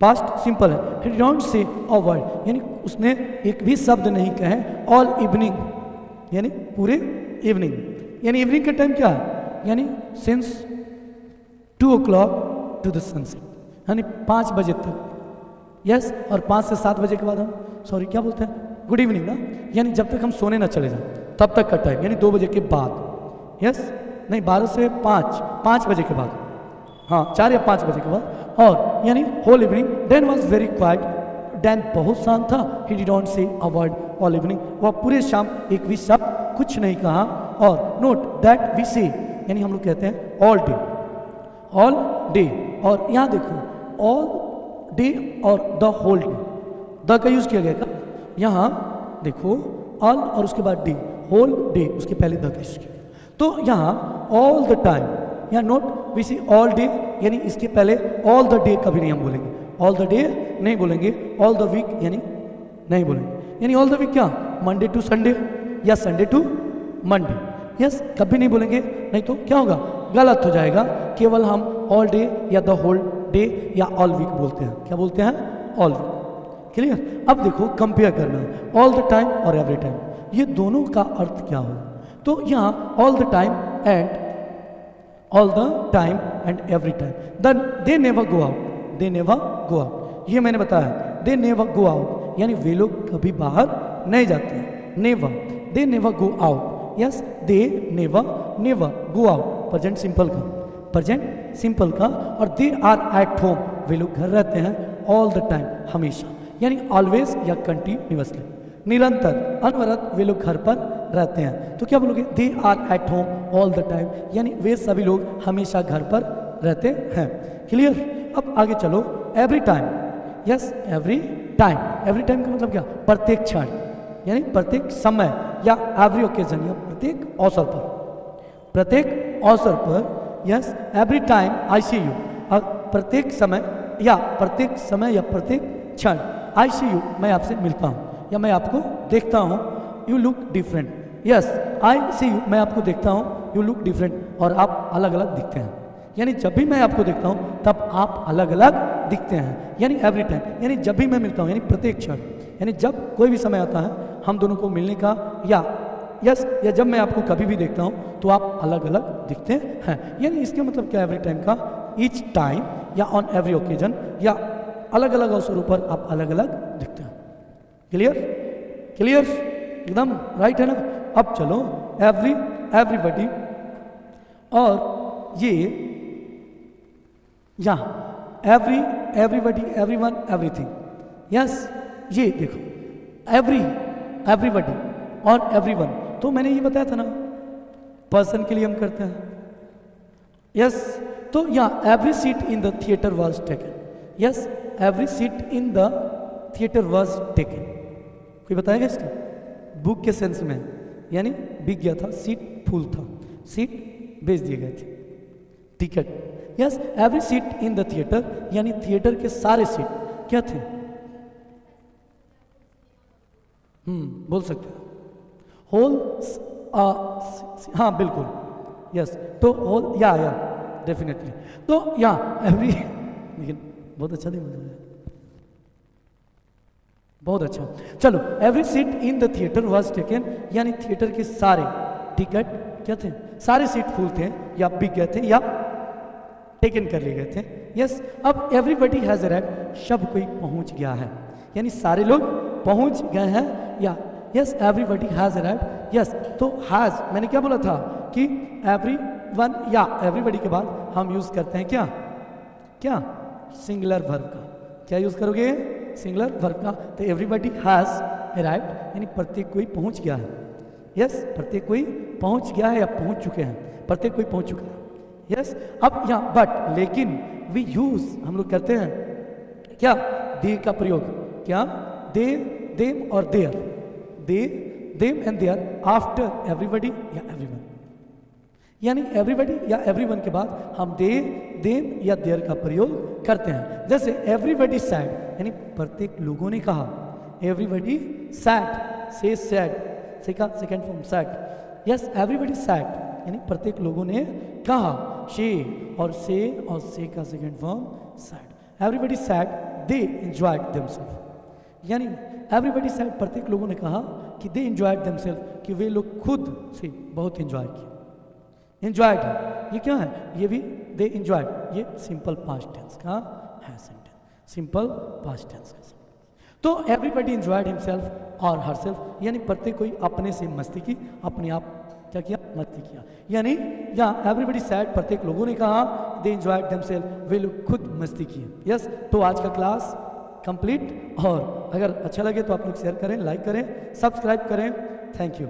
पास्ट सिंपल है, ही डिडोंट से अ वर्ड यानी उसने एक भी शब्द नहीं कहे, ऑल इवनिंग यानी पूरे इवनिंग, यानी इवनिंग का टाइम क्या है, यानी since 2 o'clock to the sunset यानी 5 बजे तक। यस, और 5 से 7 बजे के बाद हम सॉरी क्या बोलते हैं, गुड इवनिंग ना, यानी जब तक हम सोने ना चले जाएं तब तक का टाइम, यानी 2 बजे के बाद। यस, नहीं 12 से 5 बजे के बाद, हाँ 4 या 5 बजे के बाद, और यानी whole evening. Dan was very quiet, Dan बहुत शांत था, ही डिडोंट से अ वर्ड ऑल इवनिंग, वह पूरे शाम एक भी शब्द कुछ नहीं कहा। और नोट दैट वी से यानी हम लोग कहते हैं ऑल डे, ऑल डे, और यहाँ देखो ऑल डे और द होल डे, द का यूज किया गया था, यहाँ देखो ऑल और उसके बाद डे, होल डे उसके पहले द का यूज किया। तो यहाँ ऑल द टाइम, यहाँ नोट वी से ऑल डे यानी इसके पहले ऑल द डे कभी नहीं हम बोलेंगे, ऑल द डे नहीं बोलेंगे, ऑल द वीक यानी नहीं बोलेंगे, यानी ऑल द वीक क्या, मंडे टू संडे या संडे टू मंडे। यस, कभी नहीं बोलेंगे, नहीं तो क्या होगा, गलत हो जाएगा। केवल हम ऑल डे या द होल डे या ऑल वीक बोलते हैं, क्या बोलते हैं, ऑल वीक। क्लियर? अब देखो कंपेयर करना है ऑल द टाइम और एवरी टाइम, ये दोनों का अर्थ क्या हो। तो यहाँ all the time and all the time and every time, then they never go out, they never go out, ये मैंने बताया, दे नेवर गो आउट यानी वे लोग कभी बाहर नहीं जाते हैं, नेवर, दे नेवर गो आउट। यस, दे never go out, present simple का, प्रेजेंट सिंपल का, और दे आर एट होम, वे लोग घर रहते हैं, ऑल द टाइम हमेशा यानी ऑलवेज या कंटिन्यूअसली, निरंतर, अनवरत वे लोग घर पर रहते हैं। तो क्या बोलोगे, they are at home all the time यानी वे सभी लोग हमेशा घर पर रहते हैं। क्लियर? अब आगे चलो, every time. Yes, every time, every time का मतलब क्या, प्रत्येक क्षण यानी प्रत्येक समय, या एवरी ओकेजन या प्रत्येक अवसर पर, प्रत्येक अवसर पर, yes every time I see you, प्रत्येक समय या प्रत्येक क्षण, आई सी यू मैं आपसे मिलता हूँ या मैं आपको देखता हूँ, you look different, yes I see you मैं आपको देखता हूँ, यू लुक डिफरेंट और आप अलग अलग दिखते हैं। यानी जब भी मैं आपको देखता हूँ तब आप अलग अलग दिखते हैं, यानी एवरी टाइम, यानी जब भी मैं मिलता हूँ, यानी प्रत्येक क्षण, यानी जब कोई भी समय आता है हम दोनों को मिलने का, या यस या जब मैं आपको कभी भी देखता हूँ तो आप अलग अलग दिखते हैं। यानी इसके मतलब क्या एवरी टाइम का, ईच टाइम या ऑन एवरी ओकेजन या अलग अलग अवसरों पर आप अलग अलग दिखते हैं। क्लियर क्लियर एकदम राइट है ना। अब चलो एवरीबॉडी, और ये यहाँ एवरीबॉडी, एवरीवन, एवरीथिंग, यस ये देखो एवरीबॉडी और एवरीवन, तो मैंने ये बताया था ना पर्सन के लिए हम करते हैं, यस तो यहाँ every seat in the theatre was taken, yes every seat in the theatre was taken, कोई बताएगा इसका, बुक के सेंस में, यानी बिक गया था, सीट फुल था, सीट बेच दिए गए थे, ticket, yes every seat in the theatre, यानी थिएटर के सारे सीट क्या थे, बोल सकते हो होल, हाँ बिल्कुल, यस तो होल, या डेफिनेटली, तो या एवरी, लेकिन बहुत अच्छा नहीं बोल रहा है, बहुत अच्छा, चलो every seat in the theatre was taken, यानी थिएटर के सारे टिकट क्या थे, सारे सीट फुल थे या बिक गए थे या टेकन कर लिए गए थे, यस अब एवरीबॉडी हैज अराइव्ड, सब कोई पहुंच गया है, यानी सारे लोग पहुंच गए हैं, या yes everybody has arrived, yes तो हैज मैंने क्या बोला था कि एवरीवन या एवरीबॉडी के बाद हम यूज करते हैं क्या सिंगुलर वर्ब का, क्या यूज करोगे, सिंगुलर वर्ब का, तो एवरीबॉडी हैज अराइव्ड यानी प्रत्येक कोई पहुंच गया है, यस प्रत्येक कोई पहुंच गया है या पहुंच चुके हैं, प्रत्येक कोई पहुंच चुका है, यस अब यहाँ बट लेकिन वी यूज हम लोग करते हैं क्या, दे का प्रयोग, क्या दे, देम और their, they, them and their after everybody या एवरीवन, यानी एवरीबॉडी या एवरीवन के बाद हम दे, देम या देयर का प्रयोग करते हैं। जैसे एवरीबॉडी सैड यानी प्रत्येक लोगों ने कहा, एवरीबॉडी सैड, से सैड, से का second form said, yes everybody said यानी प्रत्येक लोगों ने कहा, शे और से का second form said, everybody said they enjoyed themselves, यानी एवरीबॉडी सैड प्रत्येक लोगों ने कहा कि दे एंजॉयड देमसेल्फ, कि वे लोग खुद से बहुत एंजॉय किया, एंजॉयड ये क्या है, ये भी दे एंजॉयड, ये सिंपल पास्ट टेंस का है सेंटेंस, सिंपल पास्ट टेंस का। तो एवरीबॉडी एंजॉयड हिमसेल्फ और हरसेल्फ, यानी प्रत्येक कोई अपने से मस्ती की, अपने आप क्या किया, मस्ती किया, यानी यहाँ एवरीबॉडी सैड प्रत्येक लोगों ने कहा, दे एंजॉयड देमसेल्फ वे लोग खुद मस्ती किए, यस तो आज का क्लास कंप्लीट, और अगर अच्छा लगे तो आप लोग शेयर करें, लाइक करें, सब्सक्राइब करें, थैंक यू।